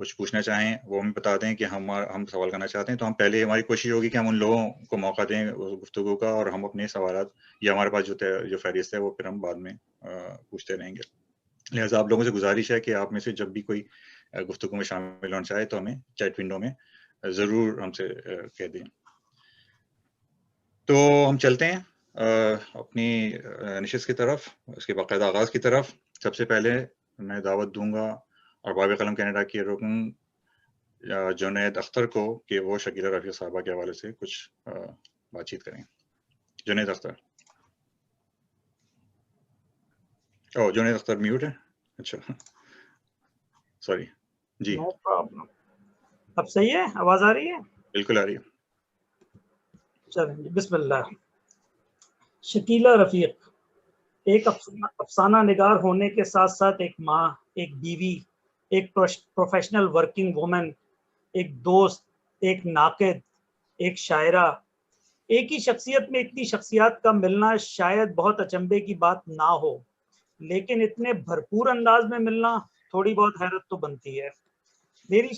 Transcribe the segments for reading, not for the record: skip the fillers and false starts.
کچھ پوچھنا چاہیں وہ ہمیں بتا دیں کہ ہم سوال کرنا چاہتے ہیں، تو ہم پہلے ہماری کوشش ہوگی کہ ہم ان لوگوں کو موقع دیں گفتگو کا، اور ہم اپنے سوالات یا ہمارے پاس جو فہرست ہے وہ پھر ہم بعد میں پوچھتے رہیں گے. لہٰذا آپ لوگوں سے گزارش ہے کہ آپ میں سے جب بھی کوئی گفتگو میں شامل ہونا چاہے تو ہمیں چیٹ ونڈو میں ضرور ہم سے کہہ دیں. تو ہم چلتے ہیں اپنی نشست کی طرف، اس کے باقاعدہ آغاز کی طرف. سب سے پہلے میں دعوت دوں گا ارباب قلم کینیڈا کے رکن جنید اختر کو کہ وہ شکیلہ رفیق صاحبہ کے حوالے سے کچھ بات چیت کریں. جنید اختر. جنید اختر میوٹ ہے. اچھا سوری. جی نو پرابلم. اب صحیح ہے؟ آواز آ رہی ہے؟ بالکل آ رہی ہے. چلیں جی، بسم اللہ. شکیلہ رفیق ایک افسانہ نگار ہونے کے ساتھ ساتھ ایک ماں، ایک بیوی، ایک پروفیشنل ورکنگ وومن، ایک دوست، ایک ناقد، ایک شاعرہ. ایک ہی شخصیت میں اتنی شخصیات کا ملنا شاید بہت اچنبے کی بات نہ ہو، لیکن اتنے بھرپور انداز میں ملنا تھوڑی بہت حیرت تو بنتی ہے. میری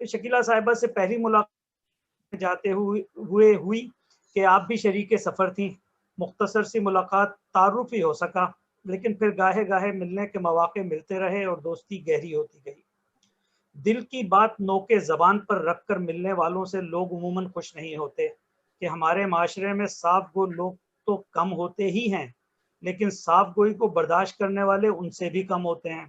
شکیلہ صاحبہ سے پہلی ملاقات جاتے ہوئی کہ آپ بھی شریک سفر تھیں. مختصر سی ملاقات، تعارف ہی ہو سکا، لیکن پھر گاہے گاہے ملنے کے مواقع ملتے رہے اور دوستی گہری ہوتی گئی. دل کی بات نوکے زبان پر رکھ کر ملنے والوں سے لوگ عموماً خوش نہیں ہوتے کہ ہمارے معاشرے میں صاف گو لوگ تو کم ہوتے ہی ہیں، لیکن صاف گوئی کو برداشت کرنے والے ان سے بھی کم ہوتے ہیں.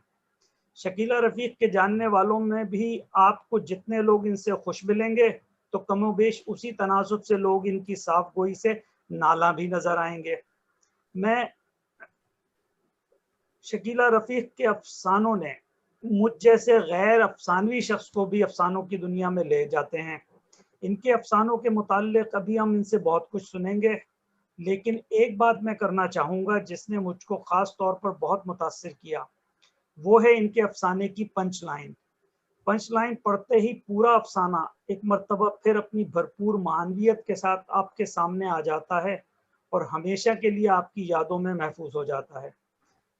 شکیلہ رفیق کے جاننے والوں میں بھی آپ کو جتنے لوگ ان سے خوش ملیں گے تو کم و بیش اسی تناسب سے لوگ ان کی صاف گوئی سے نالاں بھی نظر آئیں گے. میں شکیلہ رفیق کے افسانوں نے مجھ جیسے غیر افسانوی شخص کو بھی افسانوں کی دنیا میں لے جاتے ہیں. ان کے افسانوں کے متعلق ابھی ہم ان سے بہت کچھ سنیں گے، لیکن ایک بات میں کرنا چاہوں گا جس نے مجھ کو خاص طور پر بہت متاثر کیا، وہ ہے ان کے افسانے کی پنچ لائن. پنچ لائن پڑھتے ہی پورا افسانہ ایک مرتبہ پھر اپنی بھرپور معنویت کے ساتھ آپ کے سامنے آ جاتا ہے اور ہمیشہ کے لیے آپ کی یادوں میں محفوظ ہو جاتا ہے.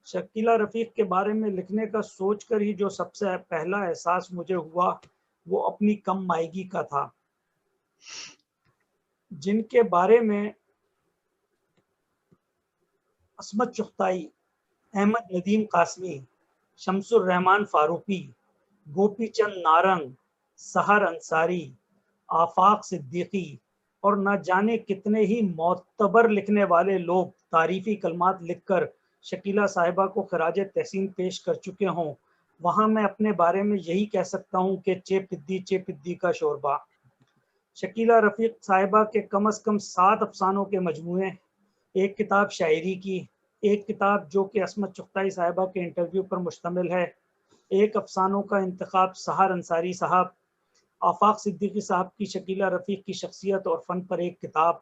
شکیلہ رفیق کے بارے میں لکھنے کا سوچ کر ہی جو سب سے پہلا احساس مجھے ہوا وہ اپنی کم مائیگی کا تھا. جن کے بارے میں عصمت چغتائی، احمد ندیم قاسمی، شمس الرحمان فاروقی، گوپی چند نارنگ، سحر انصاری، آفاق صدیقی اور نہ جانے کتنے ہی معتبر لکھنے والے لوگ تعریفی کلمات لکھ کر شکیلہ صاحبہ کو خراج تحسین پیش کر چکے ہوں، وہاں میں اپنے بارے میں یہی کہہ سکتا ہوں کہ چے پدی کا شوربہ. شکیلہ رفیق صاحبہ کے کم از کم 7 افسانوں کے مجموعے، ایک کتاب شاعری کی، ایک کتاب جو کہ عصمت چغتائی صاحبہ کے انٹرویو پر مشتمل ہے، ایک افسانوں کا انتخاب سحر انصاری صاحب، آفاق صدیقی صاحب کی شکیلہ رفیق کی شخصیت اور فن پر ایک کتاب،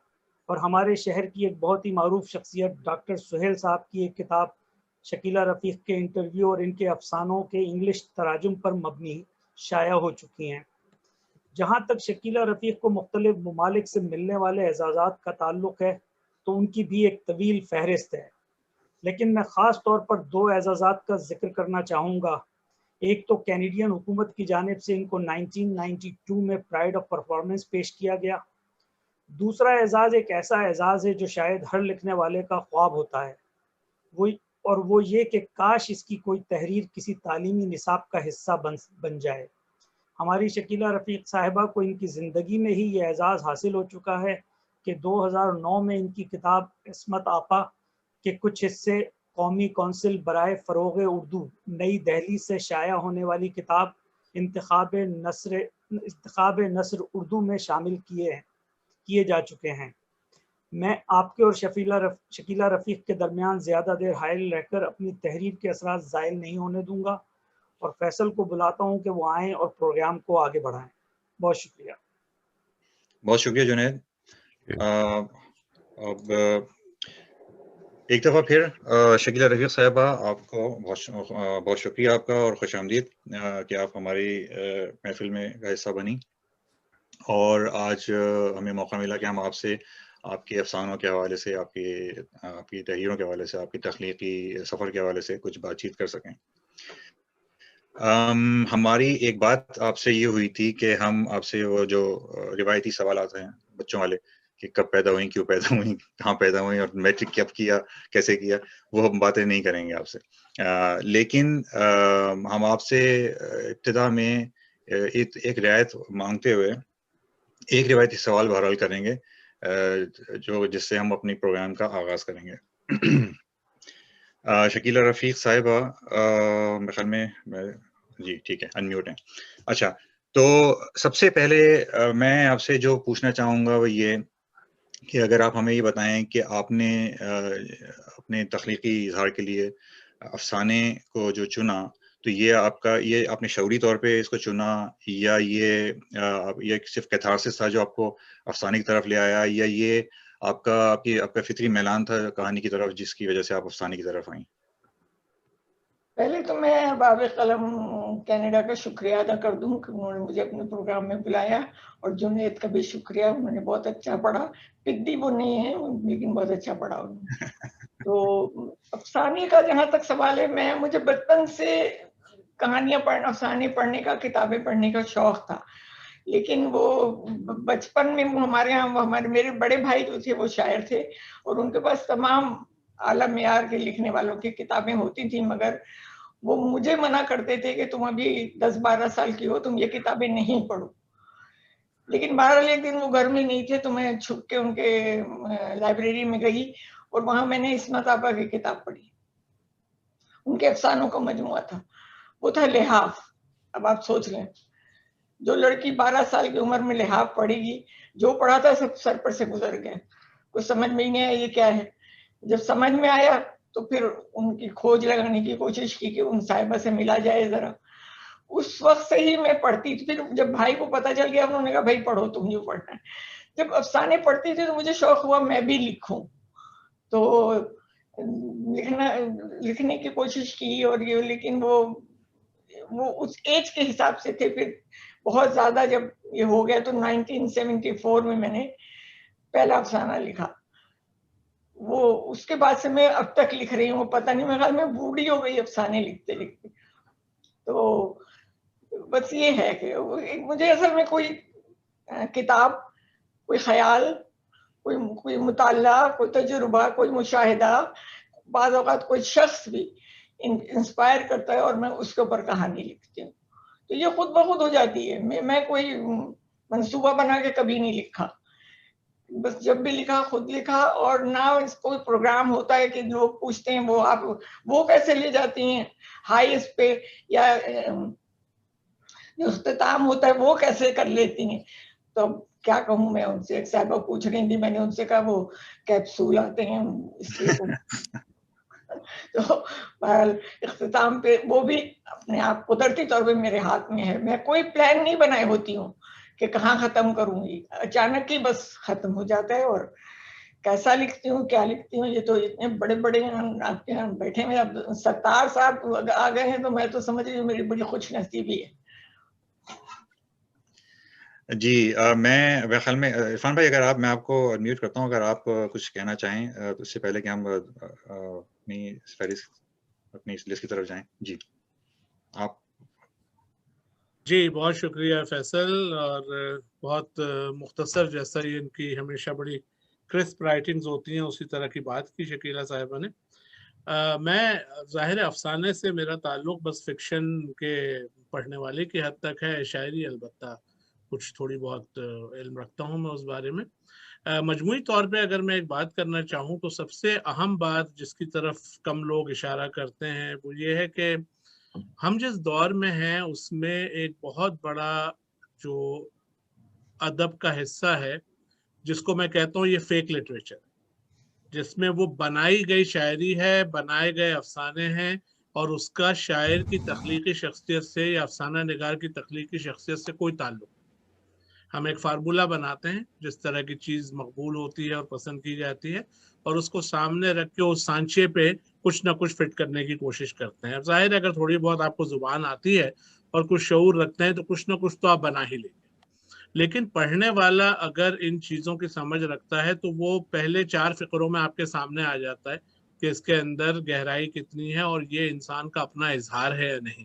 اور ہمارے شہر کی ایک بہت ہی معروف شخصیت ڈاکٹر سہیل صاحب کی ایک کتاب شکیلہ رفیق کے انٹرویو اور ان کے افسانوں کے انگلش تراجم پر مبنی شائع ہو چکی ہیں. جہاں تک شکیلہ رفیق کو مختلف ممالک سے ملنے والے اعزازات کا تعلق ہے تو ان کی بھی ایک طویل فہرست ہے، لیکن میں خاص طور پر 2 اعزازات کا ذکر کرنا چاہوں گا. ایک تو کینیڈین حکومت کی جانب سے ان کو 1992 میں پرائڈ آف پرفارمنس پیش کیا گیا. دوسرا اعزاز ایک ایسا اعزاز ہے جو شاید ہر لکھنے والے کا خواب ہوتا ہے، وہ یہ کہ کاش اس کی کوئی تحریر کسی تعلیمی نصاب کا حصہ بن جائے. ہماری شکیلہ رفیق صاحبہ کو ان کی زندگی میں ہی یہ اعزاز حاصل ہو چکا ہے کہ 2009 میں ان کی کتاب عصمت آپا کے کچھ حصے قومی کونسل برائے فروغ اردو نئی دہلی سے شائع ہونے والی کتاب انتخاب نثر اردو میں شامل کیے جا چکے ہیں. میں آپ کے اور شکیلہ رفیق کے درمیان زیادہ دیر حائل رہ کر اپنی تحریر کے اثرات زائل نہیں ہونے دوں گا اور فیصل کو بلاتا ہوں کہ وہ آئیں اور پروگرام کو آگے بڑھائیں. بہت شکریہ. بہت شکریہ جنید. اب ایک دفعہ پھر شکیلہ رفیق صاحبہ آپ کو بہت شکریہ آپ کا اور خوش آمدید کہ آپ ہماری محفل میں کا حصہ بنی، اور آج ہمیں موقع ملا کہ ہم آپ سے آپ کے افسانوں کے حوالے سے، آپ کی تحریروں کے حوالے سے، آپ کی تخلیقی سفر کے حوالے سے کچھ بات چیت کر سکیں. ہماری ایک بات آپ سے یہ ہوئی تھی کہ ہم آپ سے وہ جو روایتی سوالات ہیں بچوں والے کہ کب پیدا ہوئیں، کیوں پیدا ہوئیں، کہاں پیدا ہوئیں اور میٹرک کب کیا، کیسے کیا، وہ ہم باتیں نہیں کریں گے آپ سے. لیکن ہم آپ سے ابتدا میں ایک رعایت مانگتے ہوئے ایک روایتی سوال بہرحال کریں گے جس سے ہم اپنی پروگرام کا آغاز کریں گے. شکیلہ رفیق صاحبہ میرے خیال میں جی ٹھیک ہے، انمیوٹ ہیں. اچھا، تو سب سے پہلے میں آپ سے جو پوچھنا چاہوں گا وہ یہ کہ اگر آپ ہمیں یہ بتائیں کہ آپ نے اپنے تخلیقی اظہار کے لیے افسانے کو جو چنا تو یہ آپ نے شعوری طور پہ اس کو چنا یا یہ صرف کیتھارسس تھا جو آپ کو افسانے کی طرف لے آیا، یا یہ آپ کا فطری میلان تھا کہانی کی طرف جس کی وجہ سے آپ افسانے کی طرف آئیں؟ پہلے تو میں باب قلم کینیڈا کا شکریہ ادا کر دوں کہ انہوں نے مجھے اپنے پروگرام میں بلایا، اور جنید کا بھی شکریہ، انہوں نے بہت اچھا پڑھا. پگڈی وہ نہیں ہے لیکن بہت اچھا پڑھا انہوں نے. تو افسانے کا جہاں تک سوال ہے، مجھے بچپن سے کہانیاں پڑھنا، افسانے پڑھنے کا، کتابیں پڑھنے کا شوق تھا. لیکن وہ بچپن میں ہمارے یہاں میرے بڑے بھائی جو تھے وہ شاعر تھے، اور ان کے پاس تمام اعلیٰ معیار کے لکھنے والوں کی کتابیں ہوتی تھیں، مگر وہ مجھے منع کرتے تھے کہ تم ابھی 10-12 سال کی ہو، تم یہ کتابیں نہیں پڑھو. لیکن بہرحال ایک دن وہ گھر میں نہیں تھے تو میں چھپ کے ان کے لائبریری میں گئی، اور وہاں میں نے عصمت آپا کی کتاب پڑھی. ان کے افسانوں کا مجموعہ تھا، وہ تھا لحاف. اب آپ سوچ لیں، جو لڑکی 12 سال کی عمر میں لحاف پڑھے گی، جو پڑھا تھا سب سر پر سے گزر گیا، کچھ سمجھ میں ہی نہیں آیا یہ کیا ہے. جب سمجھ میں آیا تو پھر ان کی کھوج لگانے کی کوشش کی کہ ان صاحبہ سے ملا جائے ذرا. اس وقت سے ہی میں پڑھتی تھی. پھر جب بھائی کو پتہ چل گیا، انہوں نے کہا بھائی پڑھو، تم جو پڑھنا ہے. جب افسانے پڑھتی تھی تو مجھے شوق ہوا میں بھی لکھوں، تو لکھنے کی کوشش کی، اور یہ لیکن وہ اس ایج کے حساب سے تھے. پھر بہت زیادہ جب یہ ہو گیا تو 1974 میں نے پہلا افسانہ لکھا. وہ اس کے بعد سے میں اب تک لکھ رہی ہوں. پتہ نہیں، میرے خیال میں بوڑھی ہو گئی افسانے لکھتے لکھتے. تو بس یہ ہے کہ مجھے اصل میں کوئی کتاب، کوئی خیال، کوئی مطالعہ، کوئی تجربہ، کوئی مشاہدہ، بعض اوقات کوئی شخص بھی انسپائر کرتا ہے اور میں اس کے اوپر کہانی لکھتی ہوں. تو یہ خود بخود ہو جاتی ہے. میں کوئی منصوبہ بنا کے کبھی نہیں لکھا، بس جب بھی لکھا خود لکھا. اور نہ اس کوئی پروگرام ہوتا ہے کہ لوگ پوچھتے ہیں وہ کیسے لے جاتی ہیں ہائیسٹ پہ، یا جو اختتام ہوتا ہے وہ کیسے کر لیتی ہیں. تو کیا کہوں میں ان سے. ایک صاحبہ پوچھ رہی تھی، میں نے ان سے کہا وہ کیپسول آتے ہیں اس لیے تو بہرحال اختتام پہ وہ بھی اپنے آپ قدرتی طور پہ میرے ہاتھ میں ہے. میں کوئی پلان نہیں بنائے ہوتی ہوں کہ کہاں ختم کروں گی، اچانک ہی بس ختم ہو جاتا ہے. اور کیسا لکھتی ہوں، کیا لکھتی ہوں، یہ تو اتنے بڑے بڑے آپ کے یہاں بیٹھے ہوئے، اب 70 صاحب آ گئے ہیں تو میں تو سمجھ رہی ہوں میری بڑی خوش نصیبی ہے. جی میرے خیال میں عرفان بھائی اگر میں آپ کو میوٹ کرتا ہوں، اگر آپ کچھ کہنا چاہیں تو اس سے پہلے کہ ہم اپنی فہرست، اپنی اس لسٹ کی طرف جائیں. جی آپ. جی بہت شکریہ فیصل، اور بہت مختصر، جیسا یہ ان کی ہمیشہ بڑی کرسپ رائٹنگز ہوتی ہیں اسی طرح کی بات کی شکیلہ صاحبہ نے. میں ظاہر افسانے سے میرا تعلق بس فکشن کے پڑھنے والے کی حد تک ہے. شاعری البتہ کچھ تھوڑی بہت علم رکھتا ہوں میں اس بارے میں. مجموعی طور پہ اگر میں ایک بات کرنا چاہوں تو سب سے اہم بات جس کی طرف کم لوگ اشارہ کرتے ہیں وہ یہ ہے کہ ہم جس دور میں ہیں اس میں ایک بہت بڑا جو ادب کا حصہ ہے جس کو میں کہتا ہوں یہ فیک لٹریچر، جس میں وہ بنائی گئی شاعری ہے، بنائے گئے افسانے ہیں، اور اس کا شاعر کی تخلیقی شخصیت سے یا افسانہ نگار کی تخلیقی شخصیت سے کوئی تعلق. ہم ایک فارمولہ بناتے ہیں جس طرح کی چیز مقبول ہوتی ہے اور پسند کی جاتی ہے، اور اس کو سامنے رکھ کے اس سانچے پہ کچھ نہ کچھ فٹ کرنے کی کوشش کرتے ہیں. اب ظاہر ہے اگر تھوڑی بہت آپ کو زبان آتی ہے اور کچھ شعور رکھتے ہیں تو کچھ نہ کچھ تو آپ بنا ہی لیں گے. لیکن پڑھنے والا اگر ان چیزوں کی سمجھ رکھتا ہے تو وہ پہلے 4 فقروں میں آپ کے سامنے آ جاتا ہے کہ اس کے اندر گہرائی کتنی ہے اور یہ انسان کا اپنا اظہار ہے یا نہیں.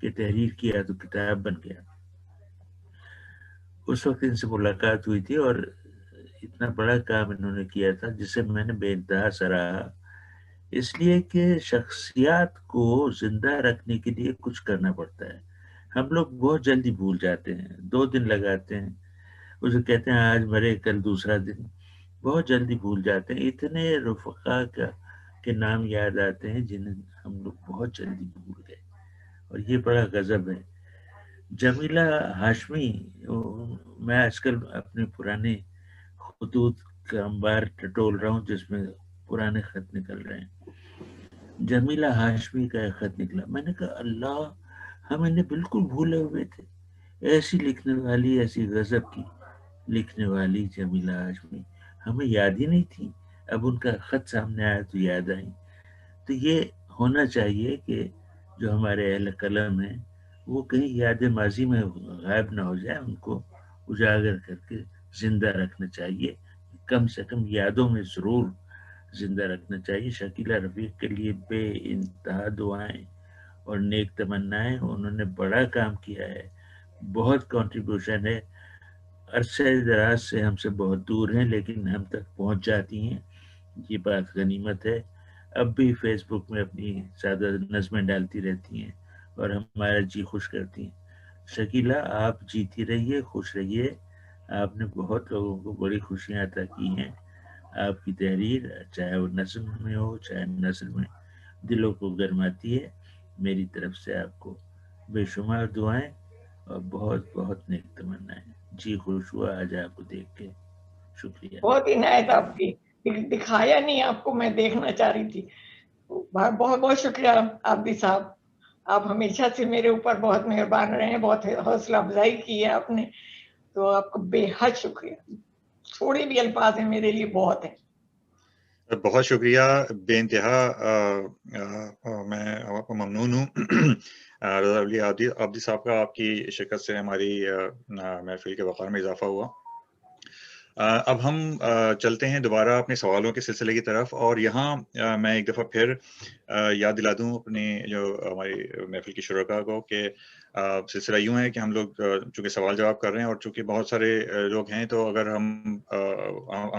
کہ تحریر کیا تو کتاب بن گیا. اس وقت ان سے ملاقات ہوئی تھی اور اتنا بڑا کام انہوں نے کیا تھا جسے میں نے بے انتہا سراہا، اس لیے کہ شخصیات کو زندہ رکھنے کے لیے کچھ کرنا پڑتا ہے. ہم لوگ بہت جلدی بھول جاتے ہیں، 2 دن لگاتے ہیں، اسے کہتے ہیں آج مرے کل دوسرا دن، بہت جلدی بھول جاتے ہیں. اتنے رفقا کے نام یاد آتے ہیں جنہیں ہم لوگ بہت جلدی بھول گئے، اور یہ بڑا غضب ہے. جمیلہ ہاشمی، میں آج کل اپنے پرانے خطوط کا انبار ٹٹول رہا ہوں جس میں پرانے خط نکل رہے ہیں. جمیلہ ہاشمی کا ایک خط نکلا، میں نے کہا اللہ، ہم انہیں بالکل بھولے ہوئے تھے. ایسی لکھنے والی، ایسی غضب کی لکھنے والی جمیلہ ہاشمی ہمیں یاد ہی نہیں تھی. اب ان کا خط سامنے آیا تو یاد آئی. تو یہ ہونا چاہیے کہ جو ہمارے اہل قلم ہیں وہ کہیں یاد ماضی میں غائب نہ ہو جائے، ان کو اجاگر کر کے زندہ رکھنا چاہیے، کم سے کم یادوں میں ضرور زندہ رکھنا چاہیے. شکیلہ رفیق کے لیے بے انتہا دعائیں اور نیک تمنائیں. انہوں نے بڑا کام کیا ہے، بہت کنٹریبیوشن ہے. عرصہ دراز سے ہم سے بہت دور ہیں لیکن ہم تک پہنچ جاتی ہیں، یہ بات غنیمت ہے. اب بھی فیس بک میں اپنی سادہ نظمیں ڈالتی رہتی ہیں اور ہمارا جی خوش کرتی ہیں. شکیلہ، آپ جیتی رہیے، خوش رہیے. آپ نے بہت لوگوں کو بڑی خوشیاں عطا کی ہیں. آپ کی تحریر چاہے وہ نظم میں ہو چاہے نثر میں، دلوں کو گرماتی ہے. میری طرف سے آپ کو بے شمار دعائیں اور بہت بہت نیک تمنائیں. جی خوش ہوا آج آپ کو دیکھ کے. شکریہ. بہت عنایت آپ کی، دکھایا نہیں آپ کو، میں دیکھنا چاہ رہی تھی. بہت بہت شکریہ عابدی صاحب، آپ ہمیشہ سے میرے اوپر بہت مہربان رہے ہیں، بہت حوصلہ افزائی کی ہے آپ نے، تو آپ کو بے حد شکریہ. تھوڑے بھی الفاظ ہیں میرے لیے بہت ہیں. بہت شکریہ، بے انتہا میں آپ کو ممنون ہوں رضا علی عابدی صاحب کا. آپ کی شرکت سے ہماری محفل کے وقار میں اضافہ ہوا. اب ہم چلتے ہیں دوبارہ اپنے سوالوں کے سلسلے کی طرف، اور یہاں میں ایک دفعہ پھر یاد دلا دوں اپنے جو ہماری محفل کی شرکاء کو کہ سلسلہ یوں ہے کہ ہم لوگ چونکہ سوال جواب کر رہے ہیں اور چونکہ بہت سارے لوگ ہیں، تو اگر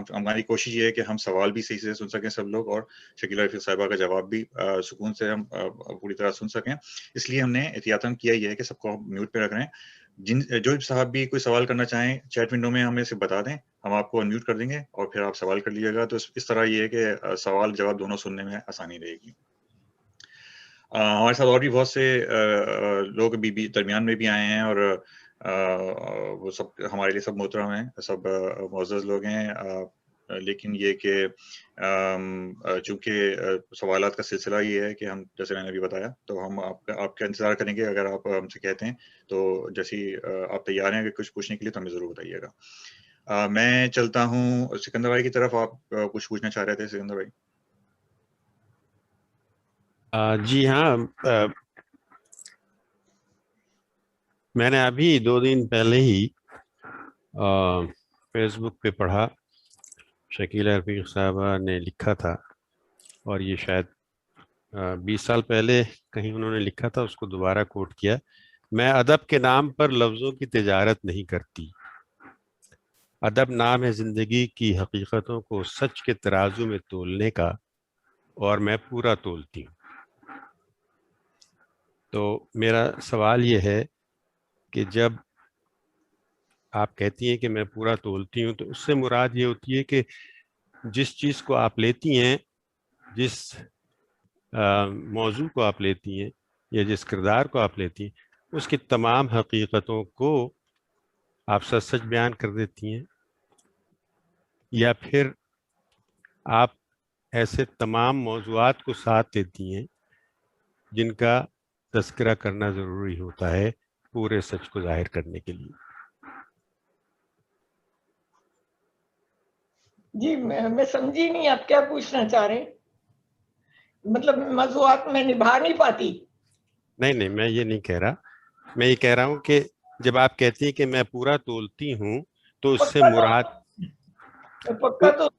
ہماری کوشش یہ ہے کہ ہم سوال بھی صحیح سے سن سکیں سب لوگ، اور شکیلہ رفیق صاحبہ کا جواب بھی سکون سے ہم پوری طرح سن سکیں. اس لیے ہم نے احتیاطاً کیا یہ ہے کہ سب کو میوٹ پہ رکھ رہے ہیں. جو صاحب بھی کوئی سوال کرنا چاہیں چیٹ ونڈو میں ہمیں سے بتا دیں، ہم آپ کو انمیوٹ کر دیں گے اور پھر آپ سوال کر لیجیے گا. تو اس طرح یہ ہے کہ سوال جواب دونوں سننے میں آسانی رہے گی. ہمارے ساتھ اور بھی بہت سے لوگ بھی درمیان میں بھی آئے ہیں، اور وہ سب ہمارے لیے سب محترم ہیں، سب معزز لوگ ہیں. لیکن یہ کہ چونکہ سوالات کا سلسلہ یہ ہے کہ ہم، جیسے میں نے ابھی بتایا، تو ہم آپ کا انتظار کریں گے. اگر آپ ہم سے کہتے ہیں تو جیسی آپ تیار ہیں کہ کچھ پوچھنے کے لیے تو ہمیں ضرور بتائیے گا. میں چلتا ہوں سکندر بھائی کی طرف. آپ کچھ پوچھنا چاہ رہے تھے سکندر بھائی؟ جی ہاں، میں نے ابھی 2 دن پہلے ہی فیس بک پہ پڑھا، شکیلہ رفیق صاحبہ نے لکھا تھا، اور یہ شاید 20 سال پہلے کہیں انہوں نے لکھا تھا، اس کو دوبارہ کوٹ کیا. میں ادب کے نام پر لفظوں کی تجارت نہیں کرتی. ادب نام ہے زندگی کی حقیقتوں کو سچ کے ترازو میں تولنے کا، اور میں پورا تولتی ہوں. تو میرا سوال یہ ہے کہ جب آپ کہتی ہیں کہ میں پورا تولتی ہوں، تو اس سے مراد یہ ہوتی ہے کہ جس چیز کو آپ لیتی ہیں، جس موضوع کو آپ لیتی ہیں، یا جس کردار کو آپ لیتی ہیں، اس کی تمام حقیقتوں کو آپ سچ سچ بیان کر دیتی ہیں، یا پھر آپ ایسے تمام موضوعات کو ساتھ لیتی ہیں جن کا تذکرہ کرنا ضروری ہوتا ہے پورے سچ کو ظاہر کرنے کے لیے؟ جی میں سمجھی نہیں آپ کیا پوچھنا چاہ رہے ہیں. مطلب موضوعات میں نبھا نہیں پاتی؟ نہیں، میں یہ نہیں کہہ رہا. میں یہ کہہ رہا ہوں کہ جب آپ کہتی ہیں کہ میں پورا تولتی ہوں، تو اس سے مراد پکا تو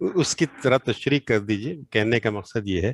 اس کی طرح تشریح کر دیجئے. کہنے کا مقصد یہ ہے،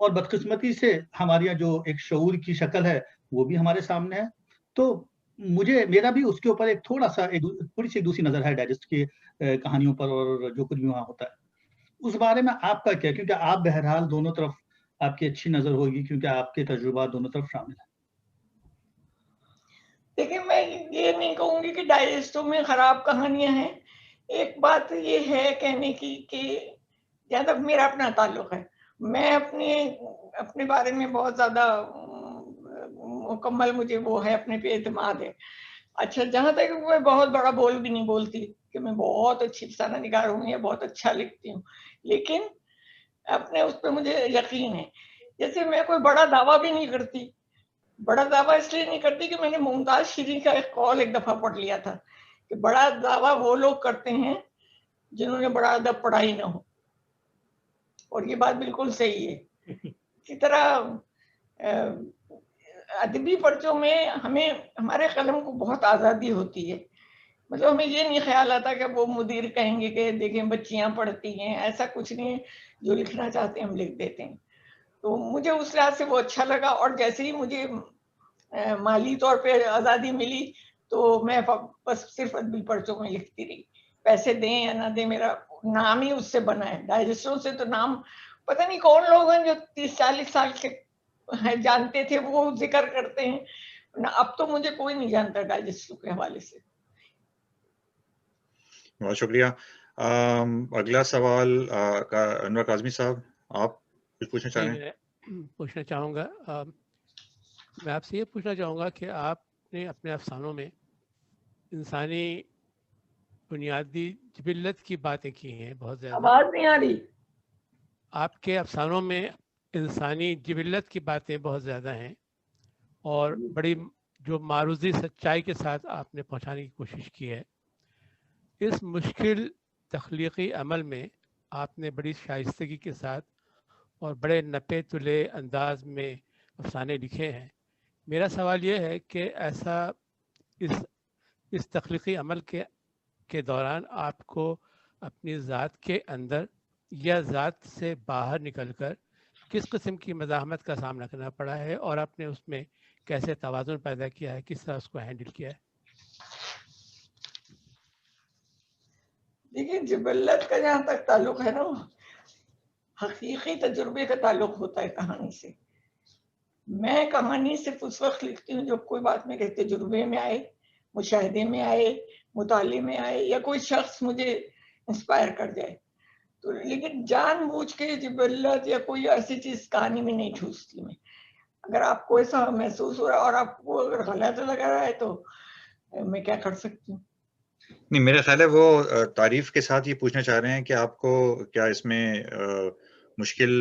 اور بدقسمتی سے ہمارے یہاں جو ایک شعور کی شکل ہے وہ بھی ہمارے سامنے ہے. تو میرا بھی اس کے اوپر ایک تھوڑی سی دوسری نظر ہے ڈائجسٹ کی کہانیوں پر اور جو کچھ بھی وہاں ہوتا ہے. اس بارے میں آپ کا کیا؟ کیونکہ آپ بہرحال دونوں طرف آپ کی اچھی نظر ہوگی کیونکہ آپ کے تجربات دونوں طرف شامل ہیں. دیکھیں میں یہ نہیں کہوں گی کہ ڈائجسٹوں میں خراب کہانیاں ہیں. ایک بات یہ ہے کہنے کی کہ جہاں تک میرا اپنا تعلق ہے میں اپنے بارے میں بہت زیادہ مکمل مجھے وہ ہے اپنے پہ اعتماد ہے. اچھا جہاں تک میں بہت بڑا بول بھی نہیں بولتی کہ میں بہت اچھی افسانہ نگار ہوں یا بہت اچھا لکھتی ہوں, لیکن اپنے اس پہ مجھے یقین ہے. جیسے میں کوئی بڑا دعویٰ بھی نہیں کرتی. بڑا دعویٰ اس لیے نہیں کرتی کہ میں نے ممتاز شیریں کا ایک قول ایک دفعہ پڑھ لیا تھا کہ بڑا دعویٰ وہ لوگ کرتے ہیں جنہوں نے بڑا ادب پڑھا ہی نہ ہو, اور یہ بات بالکل صحیح ہے. اسی طرح ادبی پرچوں میں ہمارے قلم کو بہت آزادی ہوتی ہے. مطلب ہمیں یہ نہیں خیال آتا کہ وہ مدیر کہیں گے کہ دیکھیں بچیاں پڑھتی ہیں, ایسا کچھ نہیں ہے. جو لکھنا چاہتے ہیں ہم لکھ دیتے ہیں. تو مجھے اس لحاظ سے وہ اچھا لگا, اور جیسے ہی مجھے مالی طور پہ آزادی ملی تو میں بس صرف ادبی پرچوں میں لکھتی رہی. پیسے دیں یا نہ دیں میرا نام ہی اس سے بنا ہے. ڈائجسٹوں سے تو نام پتہ نہیں کون لوگ ہیں جو 30-40 سال کے جانتے تھے وہ ذکر کرتے ہیں, اب تو مجھے کوئی نہیں جانتا ڈائجسٹوں کے حوالے سے. بہت شکریہ. اگلا سوال انور کاظمی صاحب, آپ کچھ پوچھنا چاہ رہے ہیں؟ پوچھنا چاہوں گا, میں آپ سے یہ پوچھنا چاہوں گا کہ آپ نے اپنے افسانوں میں انسانی بنیادی جبلت کی باتیں کی ہیں بہت زیادہ. آواز نہیں آ رہی. آپ کے افسانوں میں انسانی جبلت کی باتیں بہت زیادہ ہیں اور بڑی جو معروضی سچائی کے ساتھ آپ نے پہنچانے کی کوشش کی ہے. اس مشکل تخلیقی عمل میں آپ نے بڑی شائستگی کے ساتھ اور بڑے نپے تلے انداز میں افسانے لکھے ہیں. میرا سوال یہ ہے کہ ایسا اس تخلیقی عمل کے دوران آپ کو اپنی ذات کے اندر یا ذات سے باہر نکل کر کس قسم کی مزاحمت کا سامنا کرنا پڑا ہے, اور آپ نے اس میں کیسے توازن پیدا کیا ہے, کس طرح اس کو ہینڈل کیا ہے؟ دیکھیے جبلت کا جہاں تک تعلق ہے نا, حقیقی تجربے کا تعلق ہوتا ہے کہانی سے. میں کہانی صرف اس وقت لکھتی ہوں جب کوئی بات میرے تجربے میں آئے, مشاہدے میں آئے, مطالعے میں آئے, یا کوئی شخص مجھے انسپائر کر جائے. تو لیکن جان بوجھ کے جبلت یا کوئی ایسی چیز کہانی میں نہیں ٹھوستی میں. اگر آپ کو ایسا محسوس ہو رہا ہے اور آپ کو اگر غلط لگ رہا ہے تو میں کیا کر سکتی ہوں. نہیں, میرا خیال ہے وہ تعریف کے ساتھ یہ پوچھنا چاہ رہے ہیں کہ آپ کو کیا اس میں مشکل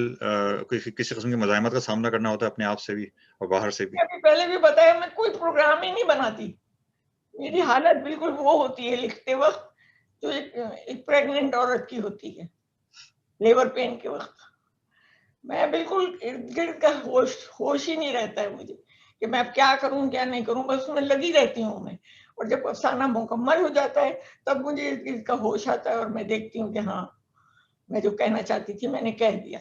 کسی قسم کی مزاحمت کا سامنا کرنا ہوتا ہے اپنے آپ سے بھی اور باہر سے بھی؟ پہلے بھی بتایا میں کوئی پروگرام ہی نہیں بناتی. میری حالت بالکل وہ ہوتی ہے لکھتے وقت جو ایک پریگننٹ عورت کی ہوتی ہے لیبر پین کے وقت. میں بالکل ارد گرد کا ہوش ہی نہیں رہتا ہے مجھے کہ میں اب کیا کروں کیا نہیں کروں, بس میں لگی رہتی ہوں میں. اور جب افسانہ مکمل ہو جاتا ہے تب مجھے اس کا ہوش آتا ہے اور میں دیکھتی ہوں کہ ہاں میں جو کہنا چاہتی تھی میں نے کہہ دیا.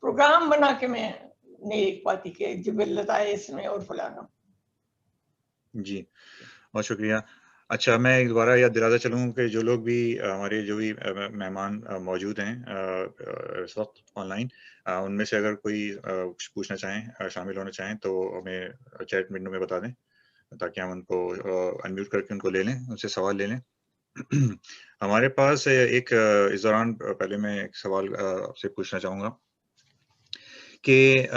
پروگرام بنا کے میں نہیں لکھ پاتی کہ جبلت آئے اس میں اور فلانا. جی بہت شکریہ. اچھا, میں دوبارہ یاد دلاتا چلوں کہ جو لوگ بھی ہمارے جو بھی مہمان موجود ہیں اس وقت آن لائن, ان میں سے اگر کوئی کچھ پوچھنا چاہیں, شامل ہونا چاہیں تو ہمیں چیٹ ونڈو میں بتا دیں تاکہ ہم ان کو انمیوٹ کر کے ان کو لے لیں, ان سے سوال لے لیں. ہمارے پاس ایک اس دوران پہلے میں ایک سوال آپ سے پوچھنا چاہوں گا کہ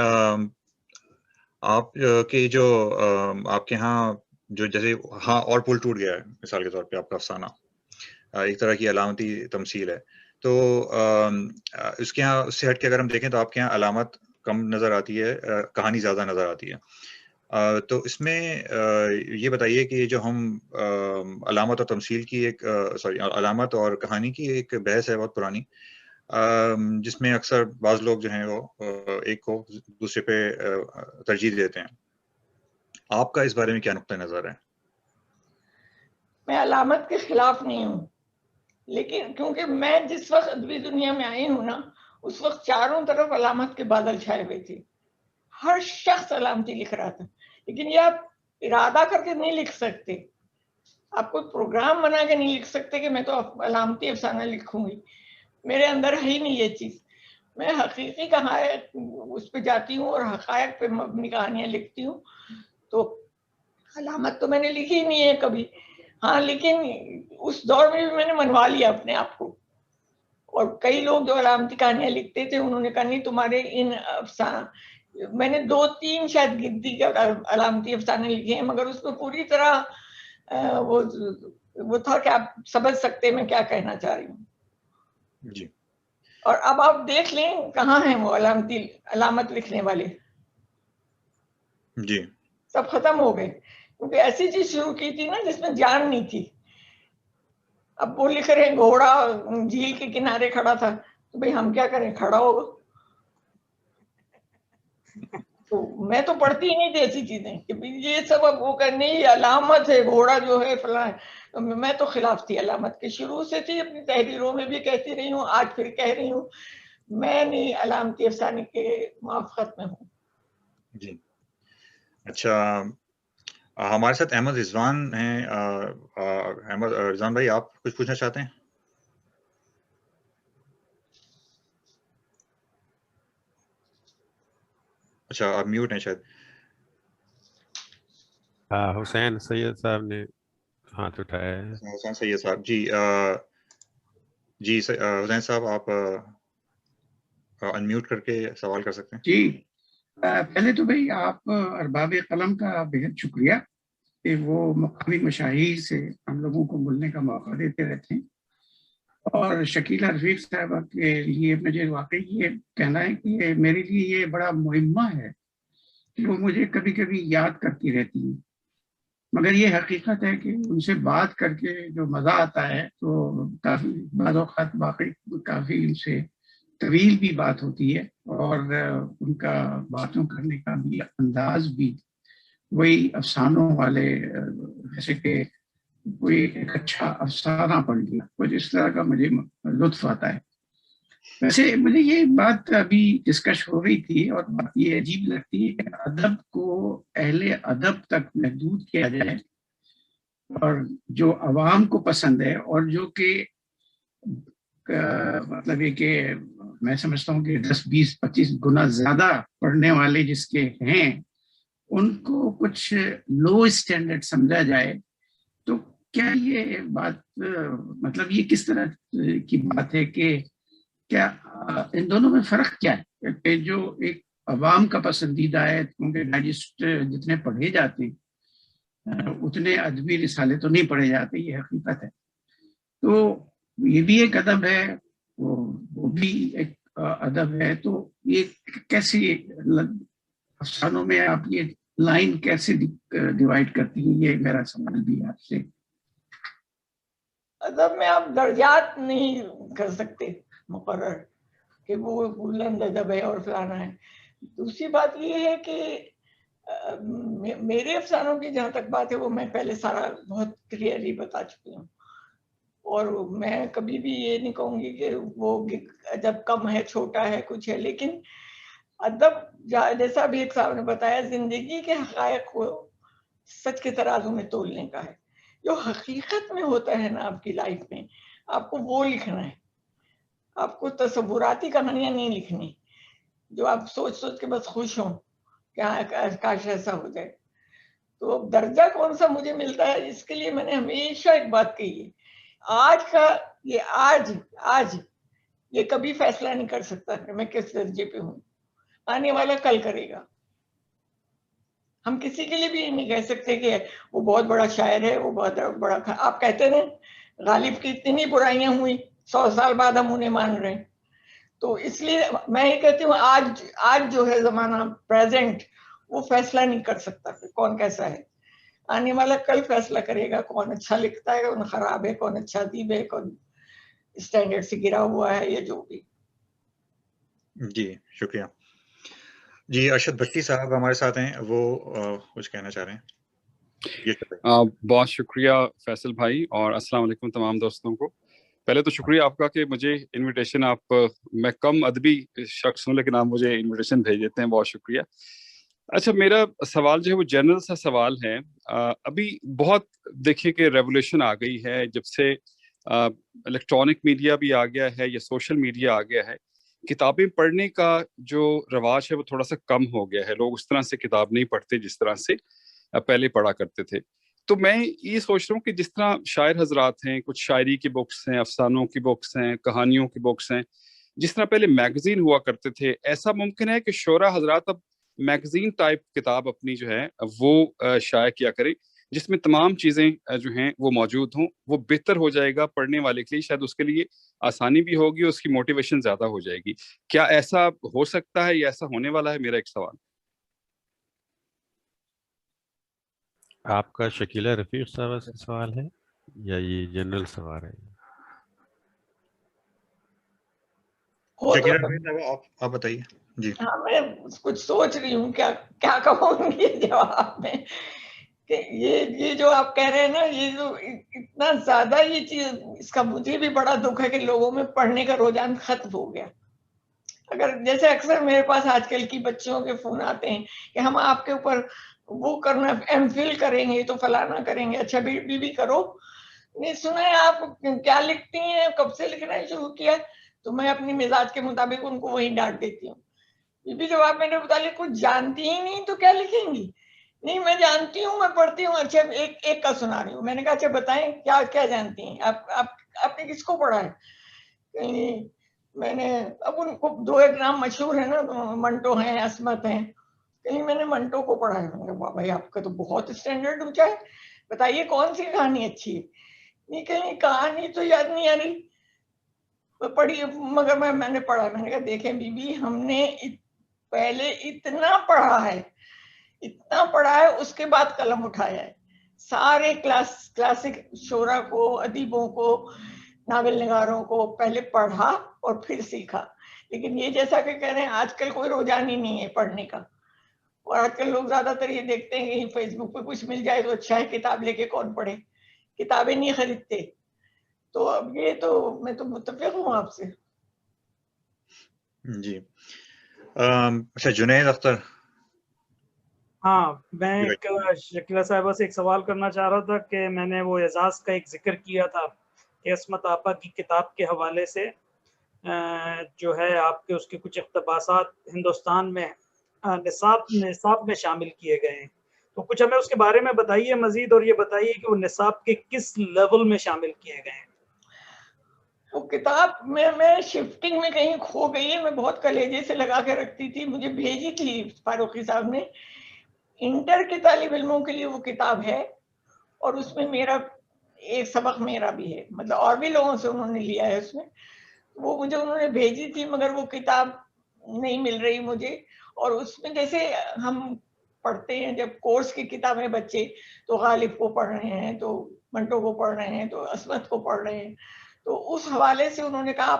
آپ کے جو آپ کے ہاں جو جیسے ہاں اور پل ٹوٹ گیا ہے مثال کے طور پہ, آپ کا افسانہ ایک طرح کی علامتی تمثیل ہے, تو اس کے ہاں اس سے ہٹ کے اگر ہم دیکھیں تو آپ کے ہاں علامت کم نظر آتی ہے, کہانی زیادہ نظر آتی ہے. تو اس میں یہ بتائیے کہ جو ہم علامت اور تمثیل کی ایک علامت اور کہانی کی ایک بحث ہے بہت پرانی, جس میں اکثر بعض لوگ جو ہیں وہ ایک کو دوسرے پہ ترجیح دیتے ہیں. آپ کا اس بارے میں کیا نقطہ نظر ہے؟ میں علامت کے خلاف نہیں ہوں, لیکن کیونکہ میں جس وقت ادبی دنیا میں آئی ہوں نا اس وقت چاروں طرف علامت کے بادل چھائے ہوئے تھے، ہر شخص علامتی لکھ رہا تھا. لیکن یہ آپ ارادہ کر کے نہیں لکھ سکتے، آپ کوئی پروگرام بنا کے نہیں لکھ سکتے کہ میں تو علامتی افسانہ لکھوں گی. میرے اندر ہے ہی نہیں یہ چیز. میں حقیقی حقائق اس پہ جاتی ہوں اور حقائق پہ مبنی کہانیاں لکھتی ہوں. تو علامت تو میں نے لکھی نہیں ہے کبھی، ہاں لیکن اس دور میں بھی میں نے منوا لیا اپنے آپ کو. اور کئی لوگ جو علامتی کہانیاں لکھتے تھے انہوں نے کہا نہیں تمہارے ان افسانہ، میں نے 2-3 شاید گدی کے علامتی افسانے لکھے ہیں، مگر اس میں پوری طرح وہ تھا کہ آپ سمجھ سکتے میں کیا کہنا چاہ رہی ہوں. جی. اور اب آپ دیکھ لیں کہاں ہیں وہ علامت لکھنے والے، جی سب ختم ہو گئے، کیونکہ ایسی چیز شروع کی تھی نا جس میں جان نہیں تھی. اب وہ لکھ رہے گھوڑا جھیل کے کنارے کھڑا تھا، تو بھئی ہم کیا کریں، کھڑا ہوگا. تو میں تو پڑھتی ہی نہیں تھی ایسی چیزیں کہ یہ سب اب وہ کرنے یہ علامت ہے، گھوڑا جو ہے فلاں. میں تو خلاف تھی علامت کے، شروع سے تھی، اپنی تحریروں میں بھی کہتی رہی ہوں، آج پھر کہہ رہی ہوں، میں نہیں علامتی افسانے کے موافقت میں ہوں. جی اچھا، ہمارے ساتھ احمد رضوان ہیں. احمد رضوان بھائی آپ کچھ پوچھنا چاہتے ہیں؟ اچھا آپ میوٹ ہیں شاید. ہاں حسین سید صاحب نے ہاتھ اٹھایا ہے. حسین سید صاحب جی. جی حسین صاحب آپ انمیوٹ کر کے سوال کر سکتے ہیں. جی پہلے تو بھائی آپ ارباب قلم کا بہت شکریہ کہ وہ مقامی مشاہیر سے ہم لوگوں کو ملنے کا موقع دیتے رہتے ہیں. اور شکیلہ رفیق صاحبہ کے لیے مجھے واقعی یہ کہنا ہے کہ میرے لیے یہ بڑا مہمہ ہے کہ وہ مجھے کبھی کبھی یاد کرتی رہتی ہیں، مگر یہ حقیقت ہے کہ ان سے بات کر کے جو مزہ آتا ہے تو کافی بعض اوقات واقعی کافی ان سے طویل بھی بات ہوتی ہے، اور ان کا باتوں کرنے کا بھی انداز بھی وہی افسانوں والے، جیسے کہ کوئی ایک اچھا افسانہ پڑھ لیا، کچھ اس طرح کا مجھے لطف آتا ہے. ویسے مجھے یہ بات ابھی ڈسکش ہو رہی تھی اور بات یہ عجیب لگتی ہے کہ ادب کو اہل ادب تک محدود کیا جائے اور جو عوام کو پسند ہے، اور جو کہ مطلب یہ کہ میں سمجھتا ہوں کہ 10-20-25 گنا زیادہ پڑھنے والے جس کے ہیں ان کو کچھ لو اسٹینڈرڈ سمجھا جائے. تو کیا یہ بات مطلب یہ کس طرح کی بات ہے کہ کیا ان دونوں میں فرق کیا ہے کہ جو ایک عوام کا پسندیدہ ہے، کیونکہ ڈائجسٹ جتنے پڑھے جاتے ہیں اتنے ادبی رسالے تو نہیں پڑھے جاتے، یہ حقیقت ہے. تو یہ بھی ایک ادب ہے، وہ بھی ایک ادب ہے. تو یہ کیسی افسانوں میں آپ یہ لائن کیسے ڈیوائیڈ کرتی ہیں، یہ میرا سوال بھی آپ سے. ادب میں آپ درجات نہیں کر سکتے مقرر کہ وہ بلند ادب ہے اور فلانا ہے. دوسری بات یہ ہے کہ میرے افسانوں کی جہاں تک بات ہے وہ میں پہلے سارا بہت کلیئرلی بتا چکی ہوں، اور میں کبھی بھی یہ نہیں کہوں گی کہ وہ ادب کم ہے، چھوٹا ہے، کچھ ہے. لیکن ادب جیسا بھی ایک صاحب نے بتایا زندگی کے حقائق کو سچ کے ترازو میں تولنے کا ہے. جو حقیقت میں ہوتا ہے نا آپ کی لائف میں، آپ کو وہ لکھنا ہے. آپ کو تصوراتی کہانیاں نہیں لکھنی جو آپ سوچ سوچ کے بس خوش ہوں کہ کاش ایسا ہو جائے. تو درجہ کون سا مجھے ملتا ہے، اس کے لیے میں نے ہمیشہ ایک بات کہی ہے، آج کا یہ آج یہ کبھی فیصلہ نہیں کر سکتا کہ میں کس درجے پہ ہوں. آنے والا کل کرے گا. ہم کسی کے لیے بھی نہیں کہہ سکتے کہ وہ بہت بڑا شاعر ہے، وہ بہت بڑا آپ کہتے ہیں غالب کی اتنی برائیاں ہوئی 100 سال بعد ہم انہیں مان رہے ہیں. تو اس لیے میں یہ کہتی ہوں آج جو ہے زمانہ پریزنٹ وہ فیصلہ نہیں کر سکتا کہ کون کیسا ہے. آنے والا کل فیصلہ کرے گا کون اچھا لکھتا ہے، کون خراب ہے، کون اچھا ادیب ہے، کون اسٹینڈرڈ سے گرا ہوا ہے، یا جو بھی. جی شکریہ. جی ارشد بھٹی صاحب ہمارے ساتھ ہیں، وہ کچھ کہنا چاہ رہے ہیں. بہت شکریہ فیصل بھائی، اور السلام علیکم تمام دوستوں کو. پہلے تو شکریہ آپ کا کہ مجھے انویٹیشن میں کم ادبی شخص ہوں لیکن آپ مجھے انویٹیشن بھیج دیتے ہیں، بہت شکریہ. اچھا، میرا سوال جو ہے وہ جنرل سا سوال ہے. ابھی بہت دیکھیں کہ ریولیوشن آ گئی ہے جب سے الیکٹرانک میڈیا بھی آ گیا ہے یا سوشل میڈیا آ گیا ہے. کتابیں پڑھنے کا جو رواج ہے وہ تھوڑا سا کم ہو گیا ہے. لوگ اس طرح سے کتاب نہیں پڑھتے جس طرح سے پہلے پڑھا کرتے تھے. تو میں یہ سوچ رہا ہوں کہ جس طرح شاعر حضرات ہیں، کچھ شاعری کی بکس ہیں، افسانوں کی بکس ہیں، کہانیوں کی بکس ہیں، جس طرح پہلے میگزین ہوا کرتے تھے، ایسا ممکن ہے کہ شعراء حضرات اب میگزین ٹائپ کتاب اپنی جو ہے وہ شائع کیا کریں جس میں تمام چیزیں جو ہیں وہ موجود ہوں. وہ بہتر ہو جائے گا پڑھنے والے کے لیے، شاید اس کے لیے آسانی بھی ہوگی، اس کی موٹیویشن زیادہ ہو جائے گی. کیا ایسا ہو سکتا ہے یا ایسا ہونے والا ہے؟ میرا ایک سوال. آپ کا شکیلہ رفیق صاحب سے سوال ہے یا یہ جنرل سوال ہے؟ شکیلہ رفیق صاحب آپ بتائیے. جی ہاں، میں کچھ سوچ رہی ہوں کیا کہوں گی جواب میں کہ یہ جو آپ کہہ رہے ہیں نا، یہ جو اتنا زیادہ یہ چیز، اس کا مجھے بھی بڑا دکھ ہے کہ لوگوں میں پڑھنے کا رجحان ختم ہو گیا. اگر جیسے اکثر میرے پاس آج کل کی بچیوں کے فون آتے ہیں کہ ہم آپ کے اوپر وہ کرنا ایم فل کریں گے تو فلانا کریں گے. اچھا بی کرو، نہیں سنا ہے آپ کیا لکھتی ہیں، کب سے لکھنا شروع کیا؟ تو میں اپنی مزاج کے مطابق ان کو وہی ڈانٹ دیتی ہوں. بی جب آپ میرے متعلق کچھ جانتی ہی نہیں تو کیا لکھیں گی؟ نہیں میں جانتی ہوں، میں پڑھتی ہوں. اچھا ایک کا سنا رہی ہوں. میں نے کہا اچھا بتائیں کیا جانتی ہیں آپ نے کس کو پڑھا ہے؟ میں نے اب ان کو 2 ایک نام مشہور ہے نا، منٹو ہیں، عصمت ہیں. کہیں میں نے منٹو کو پڑھا ہے. میں نے کہا بھائی آپ کا تو بہت اسٹینڈرڈ اونچا ہے، بتائیے کون سی کہانی اچھی ہے؟ نہیں کہیں کہانی تو یاد نہیں آ رہی. پڑھی مگر میں نے پڑھا. میں نے کہا دیکھیں بی بی، ہم نے پہلے اتنا پڑھا ہے اس کے بعد قلم اٹھایا ہے. سارے کلاسک شعراء کو، ادیبوں کو، ناول نگاروں کو پہلے پڑھا اور پھر سیکھا. لیکن یہ جیسا کہ کہہ رہے ہیں آج کل کوئی رجحان ہی نہیں ہے پڑھنے کا. اور آج کل لوگ زیادہ تر یہ دیکھتے ہیں کہ فیس بک پہ کچھ مل جائے تو اچھا ہے، کتاب لے کے کون پڑھے، کتابیں نہیں خریدتے. تو اب یہ تو میں تو متفق ہوں آپ سے. جی اچھا، جنید اختر. ہاں، میں شکیلہ صاحبہ سے ایک سوال کرنا چاہ رہا تھا کہ میں نے وہ اعزاز کا ایک ذکر کیا تھا کہ عصمت آپا کی کتاب کے حوالے سے جو ہے آپ کے اس کے کچھ اقتباسات ہندوستان میں نصاب میں شامل کیے گئے ہیں. تو کچھ ہمیں اس کے بارے میں بتائیے مزید، اور یہ بتائیے کہ وہ نصاب کے کس لیول میں شامل کیے گئے ہیں. وہ کتاب میں شفٹنگ میں کہیں کھو گئی ہے. میں بہت کلیجے سے لگا کے رکھتی تھی، مجھے بھیجی تھی فاروقی صاحب نے. انٹر کے طالب علموں کے لیے وہ کتاب ہے، اور اس میں میرا ایک سبق میرا بھی ہے، مطلب اور بھی لوگوں سے انہوں نے لیا ہے اس میں. وہ مجھے انہوں نے بھیجی تھی مگر وہ کتاب نہیں مل رہی مجھے. اور اس میں جیسے ہم پڑھتے ہیں جب کورس کی کتابیں بچے، تو غالب کو پڑھ رہے ہیں، تو منٹو کو پڑھ رہے ہیں، تو عصمت کو پڑھ رہے ہیں. تو اس حوالے سے انہوں نے کہا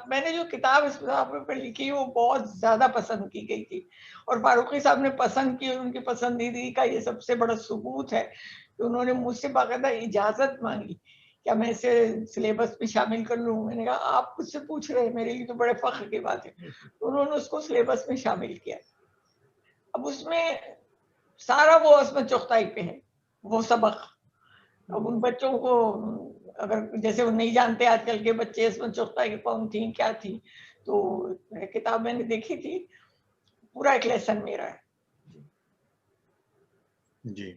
میں نے جو کتاب اس پر لکھی وہ بہت زیادہ پسند کی گئی تھی، اور فاروقی صاحب نے پسند کی، اور ان کی پسندیدگی کا یہ سب سے بڑا ثبوت ہے کہ انہوں نے مجھ سے باقاعدہ اجازت مانگی کیا میں اسے سلیبس میں شامل کر لوں. میں نے کہا آپ خود سے پوچھ رہے ہیں، میرے لیے تو بڑے فخر کی بات ہے. انہوں نے اس کو سلیبس میں شامل کیا. اب اس میں سارا وہ عصمت چغتائی پہ ہے وہ سبق. اب ان بچوں کو اگر جیسے وہ نہیں جانتے آج کل کے بچے عصمت چغتائی کون تھی کیا تھی، تو کتاب میں نے دیکھی تھی، پورا ایک لیسن میرا ہے. جی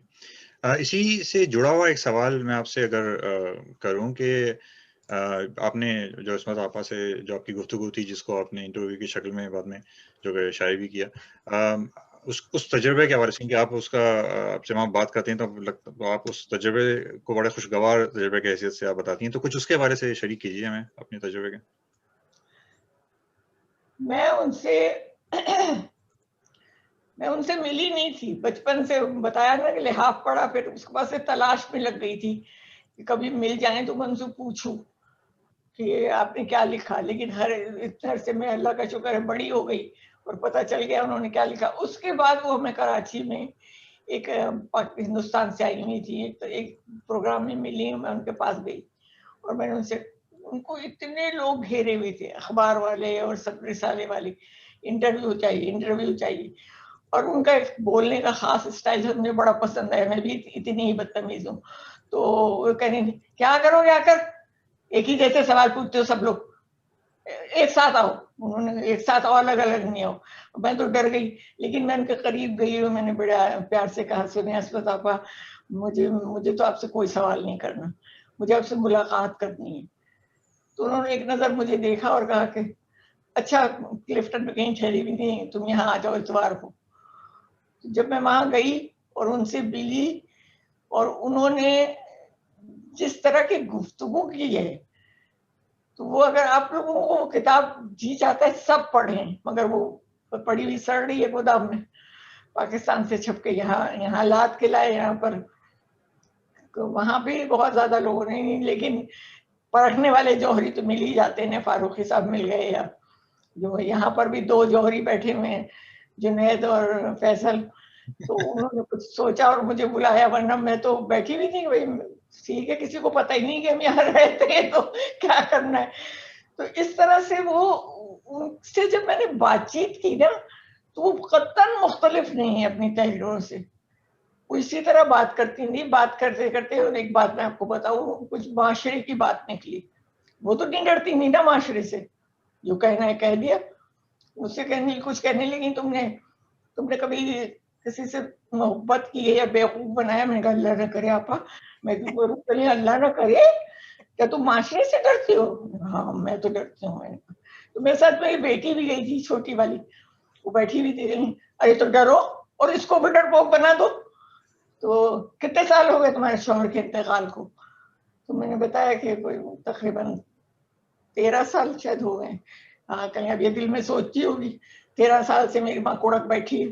اسی سے جڑا ہوا ایک سوال میں آپ سے اگر کروں کہ آپ نے جو عصمت آپا سے جو آپ کی گفتگو تھی، جس کو آپ نے انٹرویو کی شکل میں بعد میں جو کہ شائع بھی کیا، اس تجربے کے حوالے سے کہ آپ اس کا آپ سے وہاں بات کرتے ہیں تو آپ اس تجربے کو بڑے خوشگوار تجربے کی حیثیت سے آپ بتاتی ہیں، تو کچھ اس کے بارے سے شریک کیجیے ہمیں اپنے تجربے کے. میں ان سے ملی نہیں تھی بچپن سے، بتایا نا کہ لحاف پڑا، پھر اس کے بعد سے تلاش میں لگ گئی تھی کہ کبھی مل جائیں تو میں ان سے پوچھوں کہ آپ نے کیا لکھا. لیکن ہر سے میں اللہ کا شکر ہے بڑی ہو گئی اور پتہ چل گیا انہوں نے کیا لکھا. اس کے بعد وہ ہمیں کراچی میں ایک ہندوستان سے آئی ہوئی تھی، ایک پروگرام میں ملی، میں ان کے پاس گئی اور میں نے ان سے ان کو اتنے لوگ گھیرے ہوئے تھے، اخبار والے اور سب رسالے والے، انٹرویو چاہیے. اور ان کا بولنے کا خاص اسٹائل مجھے بڑا پسند ہے، میں بھی اتنی ہی بدتمیز ہوں. تو وہ کہنے کیا کرو کیا کر، ایک ہی جیسے سوال پوچھتے ہو سب لوگ، ایک ساتھ آؤ. انہوں نے ایک ساتھ آؤ، الگ الگ نہیں آؤ. میں تو ڈر گئی، لیکن میں ان کے قریب گئی اور میں نے بڑا پیار سے کہا، سنیں اسمت آپا، مجھے تو آپ سے کوئی سوال نہیں کرنا، مجھے آپ سے ملاقات کرنی ہے. تو انہوں نے ایک نظر مجھے دیکھا اور کہا کہ اچھا کلفٹن میں کہیں ٹھہری بھی نہیں، تم یہاں آ جاؤ اتوار کو. جب میں وہاں گئی اور ان سے ملی اور انہوں نے جس طرح کی گفتگو کی ہے، تو وہ اگر آپ لوگوں کو کتاب جی چاہتا ہے سب پڑھیں، مگر وہ پڑھی ہوئی سڑ رہی ہے گودام میں، پاکستان سے چھپ کے یہاں لاد کے لائے یہاں پر. وہاں بھی بہت زیادہ لوگ نہیں، لیکن پرکھنے والے جوہری تو مل ہی جاتے ہیں. فاروقی صاحب مل گئے، یا جو یہاں پر بھی 2 جوہری بیٹھے ہوئے ہیں، جنید اور فیصل. تو انہوں نے کچھ سوچا اور مجھے بلایا، ورنہ میں تو بیٹھی ہوئی تھی بھائی ٹھیک ہے، کسی کو پتہ ہی نہیں کہ ہم یہاں رہتے ہیں تو کیا کرنا ہے. تو اس طرح سے وہ ان سے جب میں نے بات چیت کی نا، تو وہ قطعاً مختلف نہیں ہے اپنی تحریروں سے. وہ اسی طرح بات کرتی تھی، بات کرتے کرتے. اور ایک بات میں آپ کو بتاؤں، کچھ معاشرے کی بات نکلی. وہ تو نہیں ڈرتی نہیں نا معاشرے سے، جو کہنا ہے کہہ دیا. مجھ سے کچھ کہنے لگی، تم نے کبھی کسی سے محبت کی ہے یا بیوقوف بنایا؟ میں نے کہا اللہ نہ کرے آپا، میں کیوں کروں؟ اللہ نہ کرے. کیا تم معاشرے سے ڈرتی ہو؟ ہاں میں تو ڈرتی ہوں. میں نے کہا تو میرے ساتھ میری بیٹی بھی گئی تھی، چھوٹی والی، وہ بیٹھی ہوئی تھی. ارے تو ڈرو اور اس کو بھی ڈرپوک بنا دو. تو کتنے سال ہو گئے تمہارے شوہر کے انتقال کو؟ تو میں نے بتایا کہ کوئی تقریباً 13 سال شاید ہو گئے. ہاں کہیں اب یہ دل میں سوچتی ہوگی 13 سال سے میری ماں کوڑک بیٹھی ہے.